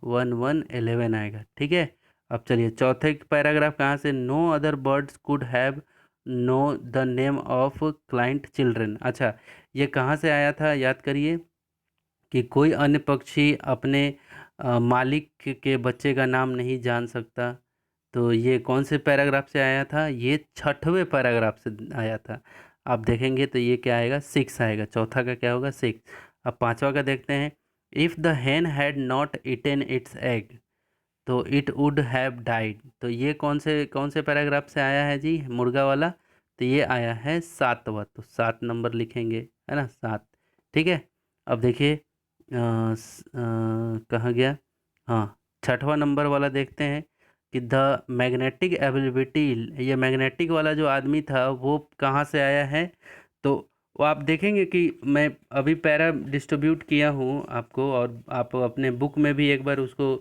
1 1 11 आएगा, ठीक है। अब चलिए चौथे पैराग्राफ कहाँ से, no other birds could have no the name of client children. अच्छा, ये कहाँ से आया था, याद करिए, कि कोई अन्य पक्षी अपने मालिक के बच्चे का नाम नहीं जान सकता। तो ये कौन से पैराग्राफ से आया था, ये 6वें पैराग्राफ से आया था। आप देखेंगे तो ये क्या आएगा, 6 आएगा। चौथा का क्या होगा, 6। अब पांचवा का देखते हैं, if the hen had not eaten its egg तो इट वुड हैव डाइड। तो ये कौन से पैराग्राफ से आया है जी, मुर्गा वाला। तो ये आया है 7वां। तो 7 नंबर लिखेंगे, है ना, 7, ठीक है। अब देखिए कहाँ गया, हाँ, 6वां नंबर वाला देखते हैं कि द मैग्नेटिक एबिलिटी। ये मैग्नेटिक वाला जो आदमी था वो कहाँ से आया है। तो वो आप देखेंगे कि मैं अभी पैरा डिस्ट्रीब्यूट किया हूँ आपको, और आप अपने बुक में भी एक बार उसको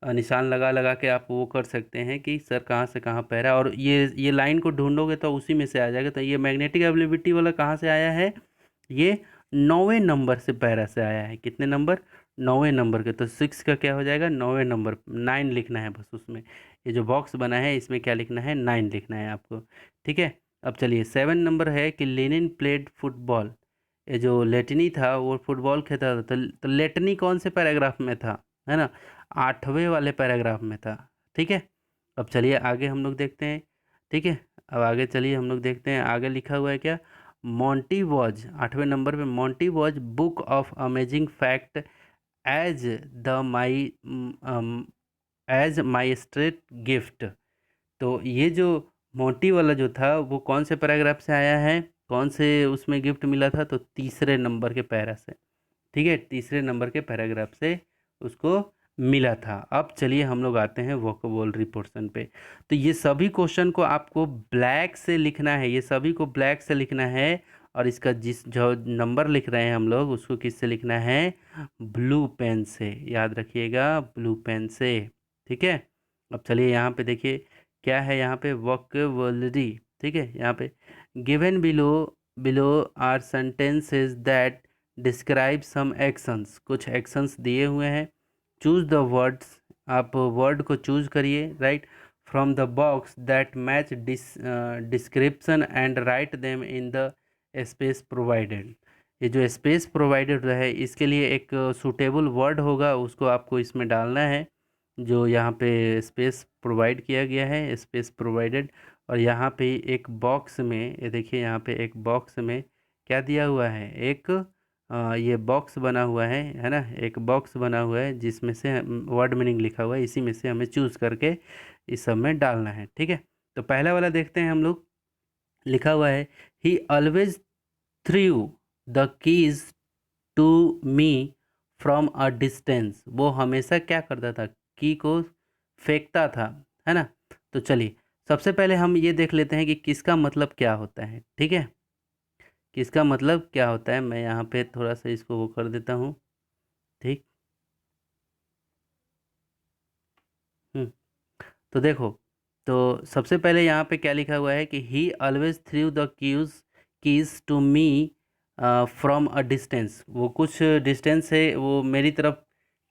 निशान लगा लगा के आप वो कर सकते हैं कि सर कहाँ से कहाँ पैरा, और ये लाइन को ढूंढोगे तो उसी में से आ जाएगा। तो ये मैग्नेटिक एबिलिटी वाला कहाँ से आया है, ये 9वें नंबर से पैरा से आया है। कितने नंबर, 9वें नंबर के। तो 6 का क्या हो जाएगा, 9वें नंबर, 9 लिखना है बस उसमें। ये जो बॉक्स बना है इसमें क्या लिखना है, 9 लिखना है आपको, ठीक है। अब चलिए 7 नंबर है कि लेनिन प्लेड फुटबॉल। ये जो लेटनी था वो फुटबॉल खेलता था। तो लेटनी कौन से पैराग्राफ में था, है ना, 8वें वाले पैराग्राफ में था, ठीक है। अब चलिए आगे हम लोग देखते हैं, ठीक है। अब आगे चलिए हम लोग देखते हैं, आगे लिखा हुआ है क्या, मोंटी वॉज, 8वें नंबर पे, Monty was book of amazing fact as the my straight gift. तो ये जो मोंटी वाला जो था वो कौन से पैराग्राफ से आया है, कौन से उसमें गिफ्ट मिला था, तो तीसरे नंबर के पैरा से, ठीक है, तीसरे नंबर के पैराग्राफ से उसको मिला था। अब चलिए हम लोग आते हैं वोकैबुलरी पोर्शन पे। तो ये सभी क्वेश्चन को आपको ब्लैक से लिखना है, ये सभी को ब्लैक से लिखना है, और इसका जिस जो नंबर लिख रहे हैं हम लोग उसको किससे लिखना है, ब्लू पेन से, याद रखिएगा, ब्लू पेन से, ठीक है। अब चलिए यहाँ पे देखिए क्या है, यहाँ पे वोकैबुलरी, ठीक है। यहाँ पे given below below are sentences that describe some actions, कुछ एक्शंस दिए हुए हैं। चूज द वर्ड्स आप वर्ड को चूज करिए, right, from the box that match description and write them in the space provided. ये जो स्पेस प्रोवाइडेड है इसके लिए एक सूटेबल वर्ड होगा, उसको आपको इसमें डालना है, जो यहाँ पे स्पेस प्रोवाइड किया गया है, स्पेस प्रोवाइडेड। और यहाँ पे एक बॉक्स में, ये देखिए यहाँ पे एक बॉक्स में क्या दिया हुआ है, एक ये बॉक्स बना हुआ है ना, एक बॉक्स बना हुआ है जिसमें से वर्ड मीनिंग लिखा हुआ है, इसी में से हमें चूज करके इस सब में डालना है, ठीक है। तो पहला वाला देखते हैं हम लोग। लिखा हुआ है, he always threw the keys to me from a distance. वो हमेशा क्या करता था, की को फेंकता था, है ना। तो चलिए सबसे पहले हम ये देख लेते हैं कि किसका मतलब क्या होता है, ठीक है। किसका मतलब क्या होता है, मैं यहाँ पे थोड़ा सा इसको वो कर देता हूँ, ठीक। हम्म तो देखो, तो सबसे पहले यहाँ पे क्या लिखा हुआ है कि he always threw the keys to me from a distance. वो कुछ डिस्टेंस से वो मेरी तरफ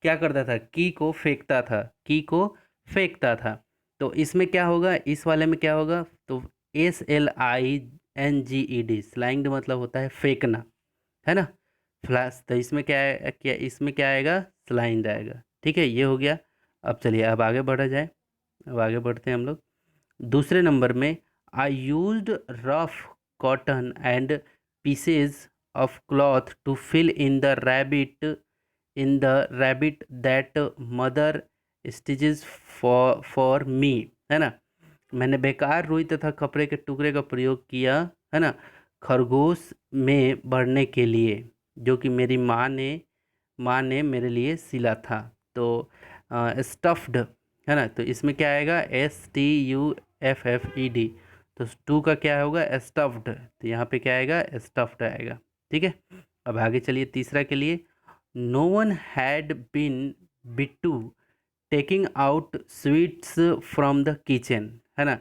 क्या करता था, की को फेंकता था, की को फेंकता था। तो इसमें क्या होगा, इस वाले में क्या होगा, तो SLINGED, स्लाइंग मतलब होता है फेंकना, है ना। फ्लैश, तो इसमें क्या है, क्या इसमें क्या आएगा, स्लाइंड आएगा, ठीक है। ये हो गया। अब चलिए अब आगे बढ़ा जाए, अब आगे बढ़ते हैं हम लोग। दूसरे नंबर में, I used rough cotton and pieces of cloth to fill in the rabbit that mother stitches for me, है ना। मैंने बेकार रुई तथा कपड़े के टुकड़े का प्रयोग किया, है ना, खरगोश में भरने के लिए, जो कि मेरी माँ ने मेरे लिए सिला था। तो स्टफ्ड, है ना, तो इसमें क्या आएगा, STUFFED। तो टू का क्या होगा, स्टफ्ड, तो यहाँ पे क्या आएगा, स्टफ्ड आएगा, ठीक है। अब आगे चलिए तीसरा के लिए। No one had been Bittu taking out sweets from the kitchen, है ना।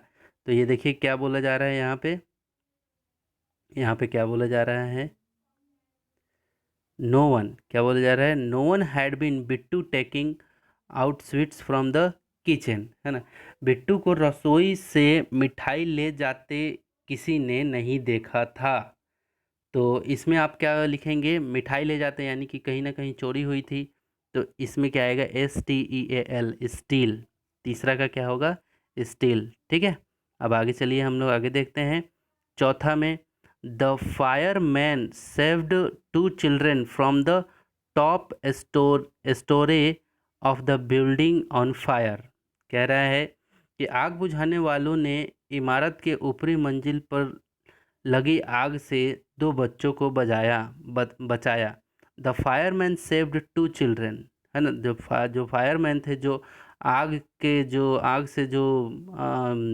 तो ये देखिए क्या बोला जा रहा है यहाँ पे, यहाँ पे क्या बोला जा रहा है, नो वन, क्या बोला जा रहा है, no one had been Bittu taking out sweets from the kitchen, है ना। बिट्टू को रसोई से मिठाई ले जाते किसी ने नहीं देखा था। तो इसमें आप क्या लिखेंगे, मिठाई ले जाते यानी कि कहीं ना कहीं चोरी हुई थी। तो इसमें क्या आएगा, STEAL, स्टील। तीसरा का क्या होगा, स्टील, ठीक है। अब आगे चलिए हम लोग आगे देखते हैं। चौथा में, the fireman saved two children from the top storey of the building on fire. कह रहा है कि आग बुझाने वालों ने इमारत के ऊपरी मंजिल पर लगी आग से दो बच्चों को बचाया। The fireman saved two children, है ना। जो फायरमैन थे, जो आग से जो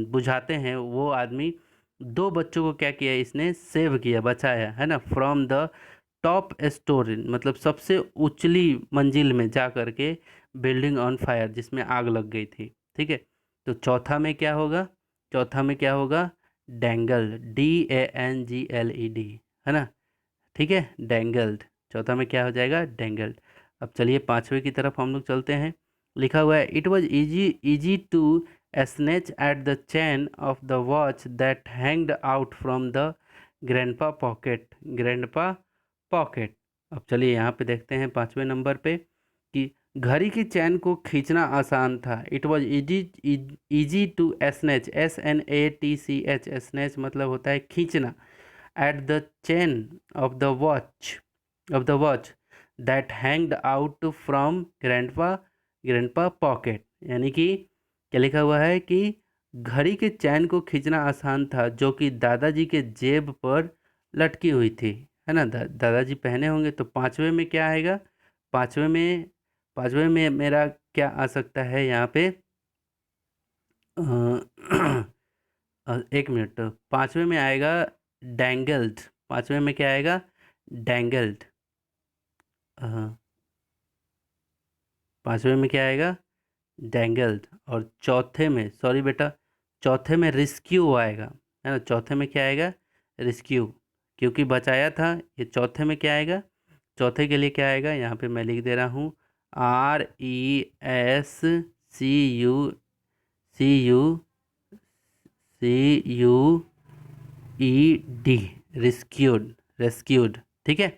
बुझाते हैं, वो आदमी दो बच्चों को क्या किया, इसने सेव किया, बचाया, है ना, फ्रॉम द टॉप स्टोरी, मतलब सबसे उचली मंजिल में जा करके, बिल्डिंग ऑन फायर, जिसमें आग लग गई थी, ठीक है। तो चौथा में क्या होगा, चौथा में क्या होगा, डेंगल, DANGLED, है ना, ठीक है, डेंगल्ड। चौथा में क्या हो जाएगा, डेंगल्ड। अब चलिए पांचवे की तरफ हम लोग चलते हैं। लिखा हुआ है, it was easy to snatch at the chain of the watch that hanged out from the grandpa pocket. अब चलिए यहाँ पे देखते हैं पांचवें नंबर पे कि घड़ी की चैन को खींचना आसान था। It was easy to snatch, SNATCH, snatch मतलब होता है खींचना, at the chain of the watch that hanged out from grandpa pocket. यानी कि क्या लिखा हुआ है कि घड़ी के चैन को खींचना आसान था जो कि दादाजी के जेब पर लटकी हुई थी, है ना। दादाजी पहने होंगे। तो पांचवे में क्या आएगा, पांचवे में पांचवे में मेरा क्या आ सकता है यहाँ पे, अ, एक मिनट, पांचवे में आएगा डैंगल्ड। पांचवे में क्या आएगा, डैंगल्ड। पांचवे में क्या आएगा, डैंगल्ड। और चौथे में, सॉरी बेटा, चौथे में रिस्क्यू आएगा, है ना। चौथे में क्या आएगा, रिस्क्यू, क्योंकि बचाया था। ये चौथे में क्या आएगा, चौथे के लिए क्या आएगा, यहाँ पे मैं लिख दे रहा हूँ, C U C U C U E D, rescued, rescued. ठीक है,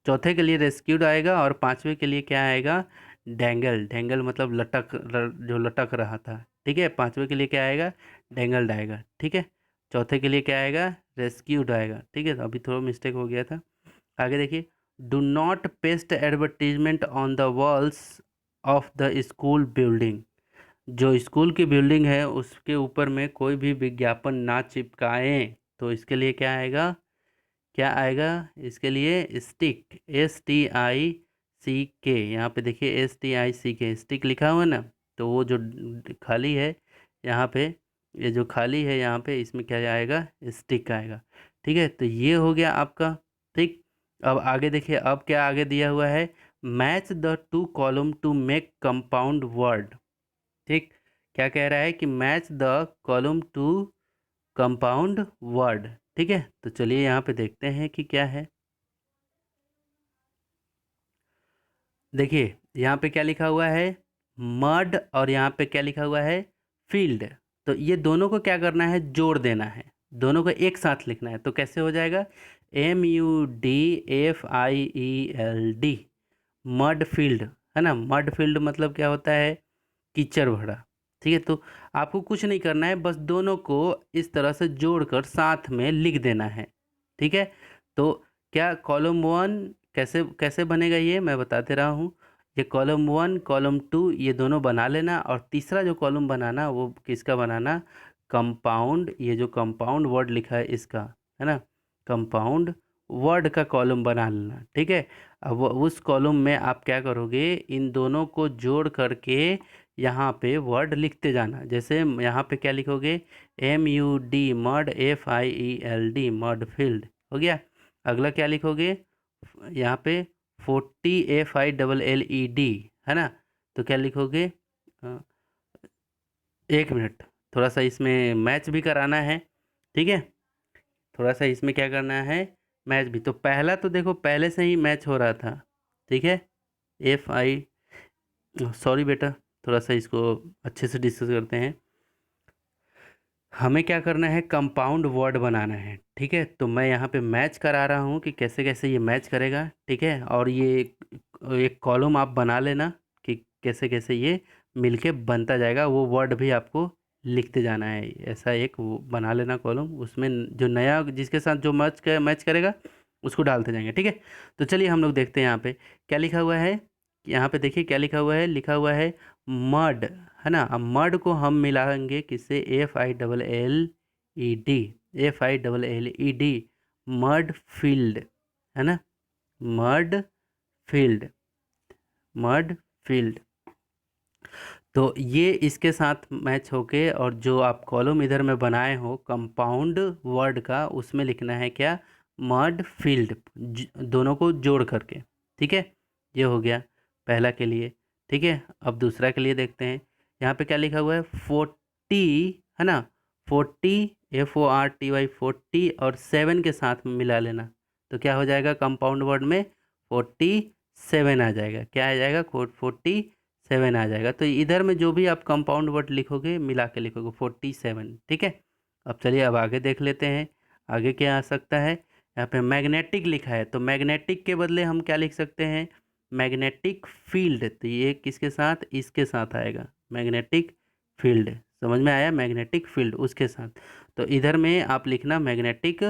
चौथे के लिए रेस्क्यूड आएगा और पांचवे के लिए क्या आएगा, डेंगल, डेंगल मतलब जो लटक रहा था। ठीक है, पांचवे के लिए क्या आएगा, डेंगल्ड आएगा। ठीक है, चौथे के लिए क्या आएगा, रेस्क्यूड आएगा। ठीक है, तो अभी थोड़ा मिस्टेक हो गया था। आगे देखिए, do not paste advertisement on the walls of the school building. जो स्कूल की बिल्डिंग है उसके ऊपर में कोई भी विज्ञापन ना चिपकाएं। तो इसके लिए क्या आएगा, क्या आएगा, इसके लिए स्टिक, STICK। यहाँ पे देखिए STICK, स्टिक लिखा हुआ है ना, तो वो जो खाली है यहाँ पे, ये जो खाली है यहाँ पे, इसमें क्या आएगा, स्टिक आएगा। ठीक है, तो ये हो गया आपका। ठीक, अब आगे देखिए, अब क्या आगे दिया हुआ है, match the two column to make compound word. ठीक, क्या कह रहा है कि match the column to compound word. ठीक है, तो चलिए यहाँ पे देखते हैं कि क्या है। देखिए यहाँ पे क्या लिखा हुआ है, मड, और यहाँ पे क्या लिखा हुआ है, फील्ड। तो ये दोनों को क्या करना है, जोड़ देना है, दोनों को एक साथ लिखना है। तो कैसे हो जाएगा, MUDFIELD, मड फील्ड, है ना। मड फील्ड मतलब क्या होता है, कीचड़ भरा। ठीक है, तो आपको कुछ नहीं करना है, बस दोनों को इस तरह से जोड़कर साथ में लिख देना है। ठीक है, तो क्या कॉलम वन कैसे कैसे बनेगा, ये मैं बताते रहा हूँ। ये कॉलम वन, कॉलम टू, ये दोनों बना लेना, और तीसरा जो कॉलम बनाना वो किसका बनाना, कंपाउंड, ये जो कंपाउंड वर्ड लिखा है इसका, है ना, कंपाउंड वर्ड का कॉलम बना लेना। ठीक है, अब उस कॉलम में आप क्या करोगे, इन दोनों को जोड़ करके यहाँ पे वर्ड लिखते जाना। जैसे यहाँ पे क्या लिखोगे, MUD, mud, FIELD, mud field, हो गया। अगला क्या लिखोगे, यहाँ पे 40FILLED, है ना। तो क्या लिखोगे, अ, एक मिनट, थोड़ा सा इसमें मैच भी कराना है। ठीक है, थोड़ा सा इसमें क्या करना है, मैच भी। तो पहला तो देखो पहले से ही मैच हो रहा था। ठीक है, FI, सॉरी बेटा, थोड़ा सा इसको अच्छे से डिस्कस करते हैं। हमें क्या करना है, कंपाउंड वर्ड बनाना है। ठीक है, तो मैं यहाँ पे मैच करा रहा हूँ कि कैसे कैसे ये मैच करेगा। ठीक है, और ये एक कॉलम आप बना लेना कि कैसे कैसे ये मिलके बनता जाएगा। वो वर्ड भी आपको लिखते जाना है, ऐसा एक वो बना लेना कॉलम, उसमें जो नया जिसके साथ जो मैच करेगा उसको डालते जाएंगे। ठीक है, तो चलिए हम लोग देखते हैं यहाँ पे क्या लिखा हुआ है। यहाँ पे देखिए क्या लिखा हुआ है, लिखा हुआ है मड, है ना। अब मड को हम मिलाएंगे किससे, FILLED, FILLED, मड फील्ड, है ना, मड फील्ड, मड फील्ड। तो ये इसके साथ मैच होके, और जो आप कॉलम इधर में बनाए हो कंपाउंड वर्ड का, उसमें लिखना है क्या, मड फील्ड, दोनों को जोड़ करके। ठीक है, ये हो गया पहला के लिए। ठीक है, अब दूसरा के लिए देखते हैं। यहाँ पे क्या लिखा हुआ है, 40, है ना, 40, FORTY, 40, और 7 के साथ में मिला लेना। तो क्या हो जाएगा, कंपाउंड वर्ड में 47 आ जाएगा। क्या आ जाएगा, 47 आ जाएगा। तो इधर में जो भी आप कंपाउंड वर्ड लिखोगे मिला के लिखोगे 47। ठीक है, अब चलिए अब आगे देख लेते हैं, आगे क्या आ सकता है। यहाँ पे मैग्नेटिक लिखा है, तो मैग्नेटिक के बदले हम क्या लिख सकते हैं, मैग्नेटिक फील्ड। तो ये किसके साथ, इसके साथ आएगा, मैग्नेटिक फील्ड। समझ में आया, मैग्नेटिक फील्ड उसके साथ। तो इधर में आप लिखना मैग्नेटिक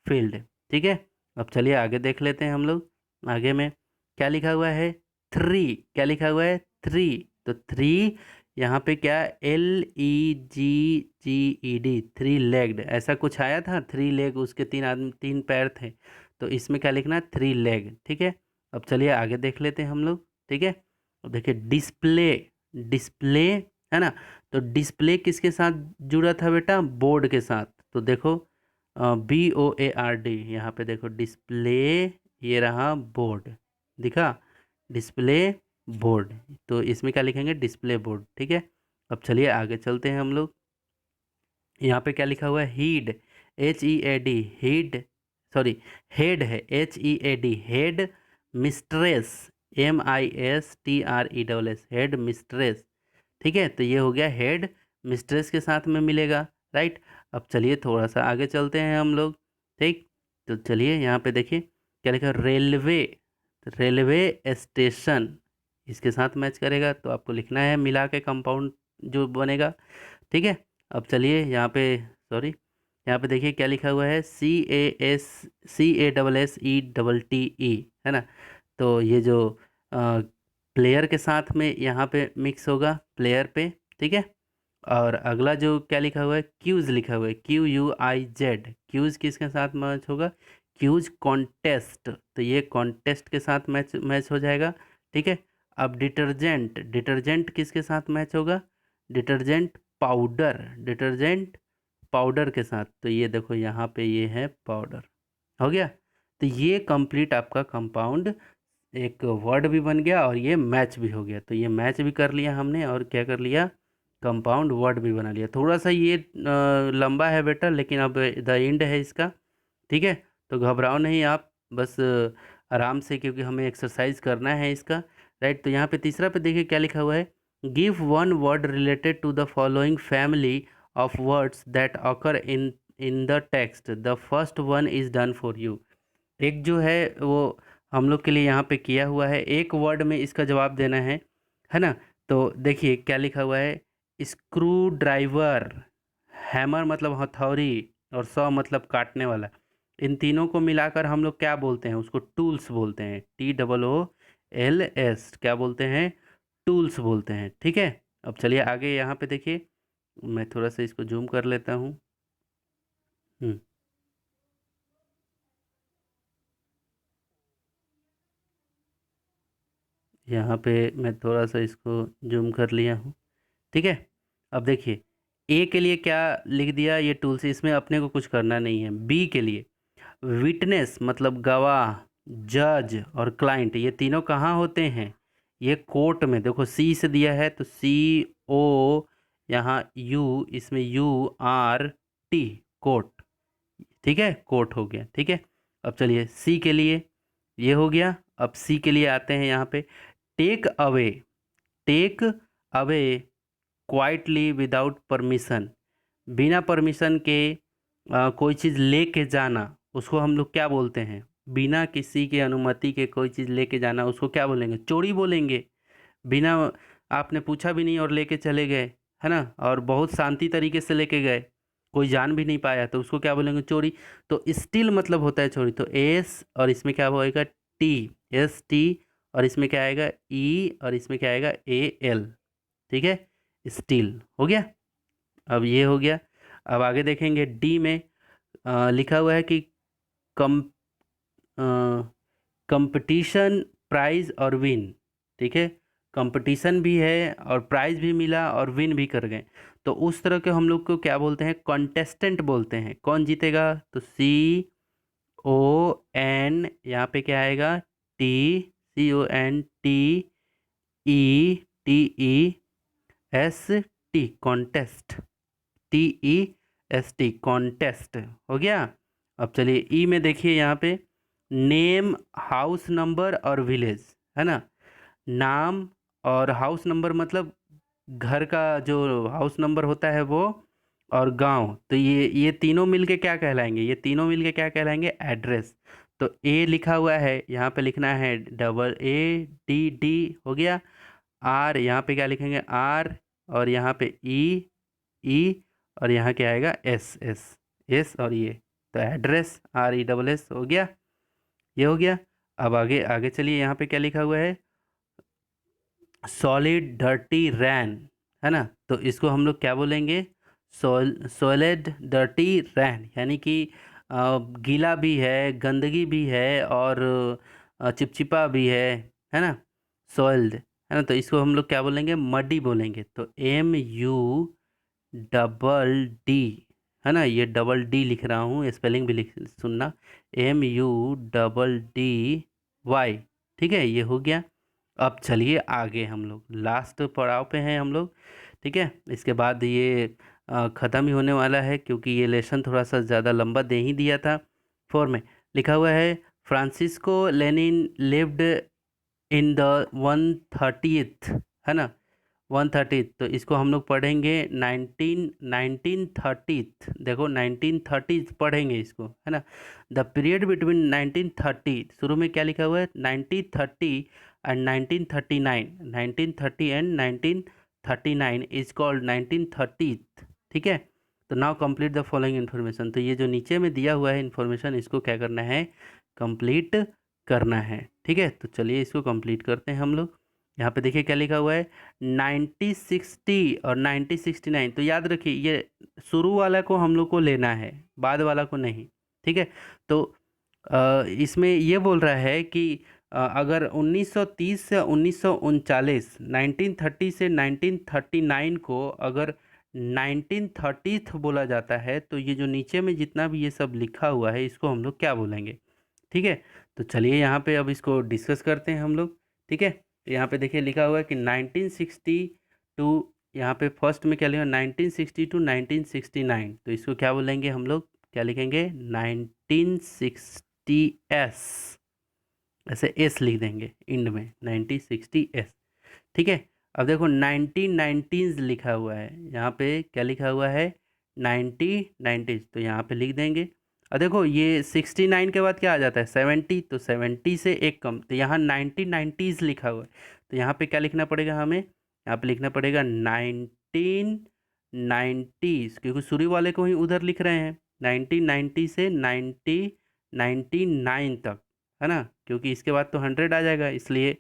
फील्ड। ठीक है, अब चलिए आगे देख लेते हैं हम लोग। आगे में क्या लिखा हुआ है, थ्री, क्या लिखा हुआ है, थ्री। तो थ्री यहाँ पे क्या, LEGGED, थ्री लेग्ड, ऐसा कुछ आया था, थ्री लेग, उसके तीन आदमी, तीन पैर थे। तो इसमें क्या लिखना, थ्री लेग। ठीक है, अब चलिए आगे देख लेते हैं हम लोग। ठीक है, अब देखिए डिस्प्ले, डिस्प्ले, है ना। तो डिस्प्ले किसके साथ जुड़ा था बेटा, बोर्ड के साथ। तो देखो BOARD, यहाँ पे देखो डिस्प्ले, ये रहा बोर्ड, दिखा, डिस्प्ले बोर्ड। तो इसमें क्या लिखेंगे, डिस्प्ले बोर्ड। ठीक है, अब चलिए आगे चलते हैं हम लोग। यहाँ पे क्या लिखा हुआ है, heed, HEAD, heed, sorry, head है, HEAD, head, mistress, MISTRESS, head mistress. ठीक है, तो ये हो गया हेड, मिस्ट्रेस के साथ में मिलेगा, राइट। अब चलिए थोड़ा सा आगे चलते हैं हम लोग, ठीक। तो चलिए यहाँ पे देखिए क्या लिखा है, रेलवे, रेलवे स्टेशन इसके साथ मैच करेगा, तो आपको लिखना है मिला के कंपाउंड जो बनेगा, ठीक है। अब चलिए यहाँ पे, सॉरी, यहाँ पे देखिए क्या लिखा हुआ है, CASSETTE, है ना। तो ये जो प्लेयर के साथ में यहाँ पे मिक्स होगा, प्लेयर पे, ठीक है। और अगला जो क्या लिखा हुआ है, क्यूज लिखा हुआ है, QUIZ, क्यूज किसके साथ मैच होगा, क्यूज कॉन्टेस्ट, तो ये कॉन्टेस्ट के साथ मैच मैच हो जाएगा, ठीक है। अब डिटर्जेंट, डिटर्जेंट किसके साथ मैच होगा, डिटर्जेंट पाउडर, डिटर्जेंट पाउडर के साथ, तो ये देखो यहाँ पे ये है पाउडर, हो गया। तो ये कंप्लीट आपका कंपाउंड एक वर्ड भी बन गया और ये मैच भी हो गया, तो ये मैच भी कर लिया हमने और क्या कर लिया, कंपाउंड वर्ड भी बना लिया। थोड़ा सा ये लंबा है बेटा, लेकिन अब द एंड है इसका, ठीक है। तो घबराओ नहीं आप, बस आराम से, क्योंकि हमें एक्सरसाइज करना है इसका, राइट। तो यहाँ पे तीसरा पे देखिए क्या लिखा हुआ है, give one word related to the following family of words that occur in in the text, the first one is done for you. एक जो है वो हम लोग के लिए यहाँ पे किया हुआ है, एक वर्ड में इसका जवाब देना है ना। तो देखिए क्या लिखा हुआ है, स्क्रू ड्राइवर, हैमर मतलब हथौड़ी, और सॉ मतलब काटने वाला, इन तीनों को मिलाकर हम लोग क्या बोलते हैं, उसको टूल्स बोलते हैं, TOOLS, क्या बोलते हैं, टूल्स बोलते हैं, ठीक है। अब चलिए आगे यहाँ पे देखिए, मैं थोड़ा सा इसको जूम कर लेता हूँ। हम्म, यहाँ पे मैं थोड़ा सा इसको जूम कर लिया हूँ, ठीक है। अब देखिए ए के लिए क्या लिख दिया, ये टूल्स, इसमें अपने को कुछ करना नहीं है। बी के लिए विटनेस मतलब गवाह, जज और क्लाइंट, ये तीनों कहाँ होते हैं, ये कोर्ट में। देखो सी से दिया है तो CO, यहाँ यू, इसमें URT, कोर्ट, ठीक है, कोर्ट हो गया, ठीक है। अब चलिए सी के लिए ये हो गया। अब सी के लिए आते हैं यहाँ पे, take away, take away quietly without permission, बिना परमिशन के कोई चीज़ लेके जाना, उसको हम लोग क्या बोलते हैं, बिना किसी के अनुमति के कोई चीज़ लेके जाना उसको क्या बोलेंगे, चोरी बोलेंगे। बिना, आपने पूछा भी नहीं और लेके चले गए, है ना, और बहुत शांति तरीके से लेके गए, कोई जान भी नहीं पाया, तो उसको क्या बोलेंगे, चोरी। तो स्टील मतलब होता है चोरी, तो एस और इसमें क्या होएगा, TST, और इसमें क्या आएगा, E, और इसमें क्या आएगा, AL, ठीक है, स्टील हो गया। अब ये हो गया। अब आगे देखेंगे डी में लिखा हुआ है कि कम कंपटीशन, प्राइज और विन, ठीक है, कंपटीशन भी है और प्राइज भी मिला और विन भी कर गए, तो उस तरह के हम लोग को क्या बोलते हैं, कॉन्टेस्टेंट बोलते हैं। कौन जीतेगा, तो CON, यहाँ पे क्या आएगा, CONTEST, कॉन्टेस्ट, TEST, कॉन्टेस्ट हो गया। अब चलिए ई में देखिए यहाँ पे, नेम, हाउस नंबर और विलेज, है ना, नाम और हाउस नंबर मतलब घर का जो हाउस नंबर होता है वो, और गांव, तो ये तीनों मिलके क्या कहलाएंगे, ये तीनों मिलके क्या कहलाएंगे, एड्रेस। तो ए लिखा हुआ है यहाँ पे लिखना है ADD, हो गया। आर यहाँ पे क्या लिखेंगे, R, और यहाँ पे E, और यहाँ क्या आएगा, S और ये, तो एड्रेस RESS हो गया, ये हो गया। अब आगे आगे चलिए, यहाँ पे क्या लिखा हुआ है, सॉलिड डर्टी रैन, है ना, तो इसको हम लोग क्या बोलेंगे, सॉलिड डर्टी रैन, यानी कि गीला भी है, गंदगी भी है, और चिपचिपा भी है ना, सॉइल्ड, है ना, तो इसको हम लोग क्या बोलेंगे, मडी बोलेंगे। तो MUDD, है ना, ये DD लिख रहा हूँ, स्पेलिंग भी लिख सुनना, MUDDY, ठीक है, ये हो गया। अब चलिए आगे हम लोग लास्ट पड़ाव पे हैं हम लोग, ठीक है। इसके बाद ये ख़त्म ही होने वाला है, क्योंकि ये लेसन थोड़ा सा ज़्यादा लंबा दे ही दिया था। 4 में लिखा हुआ है, Francisco Lenin lived in the 130th, है ना, 130, तो इसको हम लोग पढ़ेंगे 1930। देखो 1930 पढ़ेंगे इसको, है ना। द पीरियड बिटवीन 1930, शुरू में क्या लिखा हुआ है, 1930 एंड 1939, 1930 एंड 1939 इज कॉल्ड 1930। ठीक है, तो now complete the following information. तो ये जो नीचे में दिया हुआ है इन्फॉर्मेशन, इसको क्या करना है, कंप्लीट करना है। ठीक है, तो चलिए इसको कंप्लीट करते हैं हम लोग। यहाँ पे देखिए क्या लिखा हुआ है, 1960 और 1969। तो याद रखिए ये शुरू वाला को हम लोग को लेना है, बाद वाला को नहीं। ठीक है, तो इसमें ये बोल रहा है कि अगर 1930 से 1939, 1930 से 1939 को अगर 1930 बोला जाता है, तो ये जो नीचे में जितना भी ये सब लिखा हुआ है, इसको हम लोग क्या बोलेंगे। ठीक है, तो चलिए यहाँ पे अब इसको डिस्कस करते हैं हम लोग। ठीक है, तो यहाँ पे देखिए लिखा हुआ है कि 1960 टू, यहाँ पे फर्स्ट में क्या लिखा, 1960 टू 1969, तो इसको क्या बोलेंगे हम लोग, क्या लिखेंगे, 1960s, ऐसे एस लिख देंगे इंड में, 1960s। ठीक है, अब देखो 1990s लिखा हुआ है, यहाँ पे क्या लिखा हुआ है, 1990s, तो यहाँ पे लिख देंगे। और देखो ये 69 के बाद क्या आ जाता है, 70, तो 70 से एक कम, तो यहाँ 1990s लिखा हुआ है, तो यहाँ पे क्या लिखना पड़ेगा हमें, यहाँ पे लिखना पड़ेगा 1990s, क्योंकि शुरू वाले को ही उधर लिख रहे हैं, 1990 से 1999 तक, है ना, क्योंकि इसके बाद तो 100 आ जाएगा, इसलिए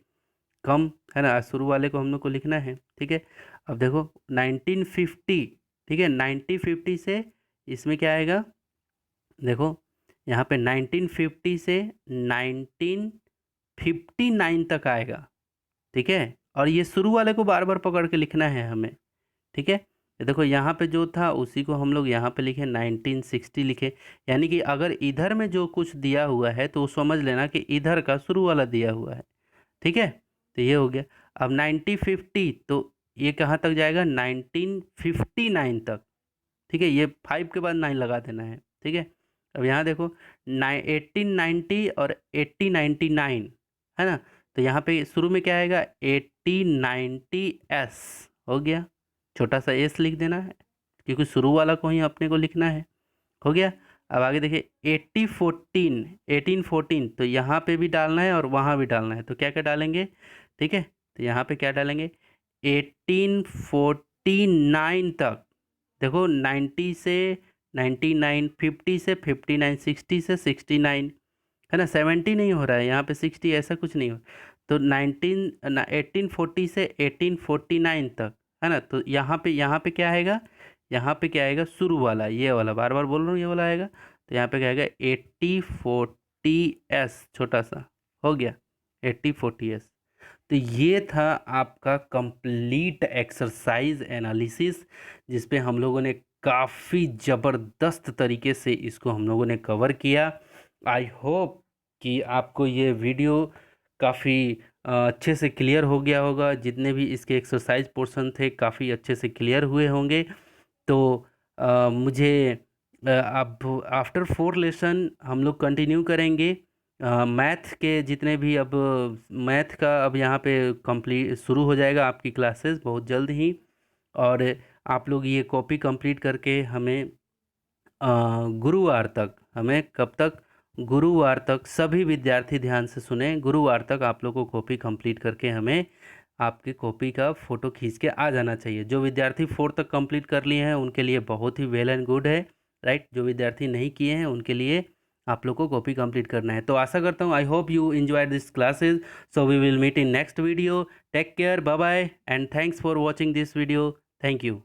कम, है ना, शुरू वाले को हम लोग को लिखना है। ठीक है, अब देखो 1950, ठीक है, 1950 से इसमें क्या आएगा, देखो यहाँ पे 1950 से 1959 तक आएगा। ठीक है, और ये शुरू वाले को बार बार पकड़ के लिखना है हमें। ठीक है, ये देखो यहाँ पे जो था उसी को हम लोग यहाँ पे लिखे 1960 लिखे, यानी कि अगर इधर में जो कुछ दिया हुआ है तो समझ लेना कि इधर का शुरू वाला दिया हुआ है। ठीक है, तो ये हो गया। अब 1950, तो ये कहाँ तक जाएगा, 1959 तक। ठीक है, ये 5 के बाद 9 लगा देना है। ठीक है, अब यहाँ देखो 1890 और 1899, है ना, तो यहाँ पे शुरू में क्या आएगा, 1890s हो गया, छोटा सा एस लिख देना है, क्योंकि शुरू वाला को ही अपने को लिखना है। हो गया, अब आगे देखिए 1814, 1814, तो यहाँ पे भी डालना है और वहाँ भी डालना है, तो क्या क्या डालेंगे। ठीक है, तो यहाँ पे क्या डालेंगे, 1849 तक, देखो 90 से 99, 50 से 59, 60 से 69, है ना, 70 नहीं हो रहा है यहाँ पे, 60 ऐसा कुछ नहीं हो, तो 1840 से 1849 तक, है ना, तो यहाँ पे क्या आएगा, यहाँ पे क्या आएगा, शुरू वाला, ये वाला, बार बार बोल रहा हूँ ये वाला आएगा, तो यहाँ पे क्या आएगा, 8040s, छोटा सा हो गया, 8040s। तो ये था आपका कंप्लीट एक्सरसाइज एनालिसिस, जिस पे हम लोगों ने काफ़ी ज़बरदस्त तरीके से इसको हम लोगों ने कवर किया। आई होप कि आपको ये वीडियो काफ़ी अच्छे से क्लियर हो गया होगा, जितने भी इसके एक्सरसाइज पोर्शन थे काफ़ी अच्छे से क्लियर हुए होंगे। तो मुझे अब आफ्टर 4 लेसन हम लोग कंटिन्यू करेंगे मैथ के जितने भी, अब मैथ का अब यहाँ पे कंप्लीट शुरू हो जाएगा आपकी क्लासेस बहुत जल्द ही, और आप लोग ये कॉपी कंप्लीट करके हमें गुरुवार तक, हमें कब तक, गुरुवार तक, सभी विद्यार्थी ध्यान से सुने, गुरुवार तक आप लोग को कॉपी कंप्लीट करके हमें आपकी कॉपी का फ़ोटो खींच के आ जाना चाहिए। जो विद्यार्थी 4 तक कंप्लीट कर लिए हैं उनके लिए बहुत ही वेल एंड गुड है, राइट। जो विद्यार्थी नहीं किए हैं उनके लिए आप लोग को कॉपी कंप्लीट करना है। तो आशा करता हूँ, I hope you enjoy this classes, so we will meet in next video. Take care, bye bye, and thanks for watching this video. Thank you.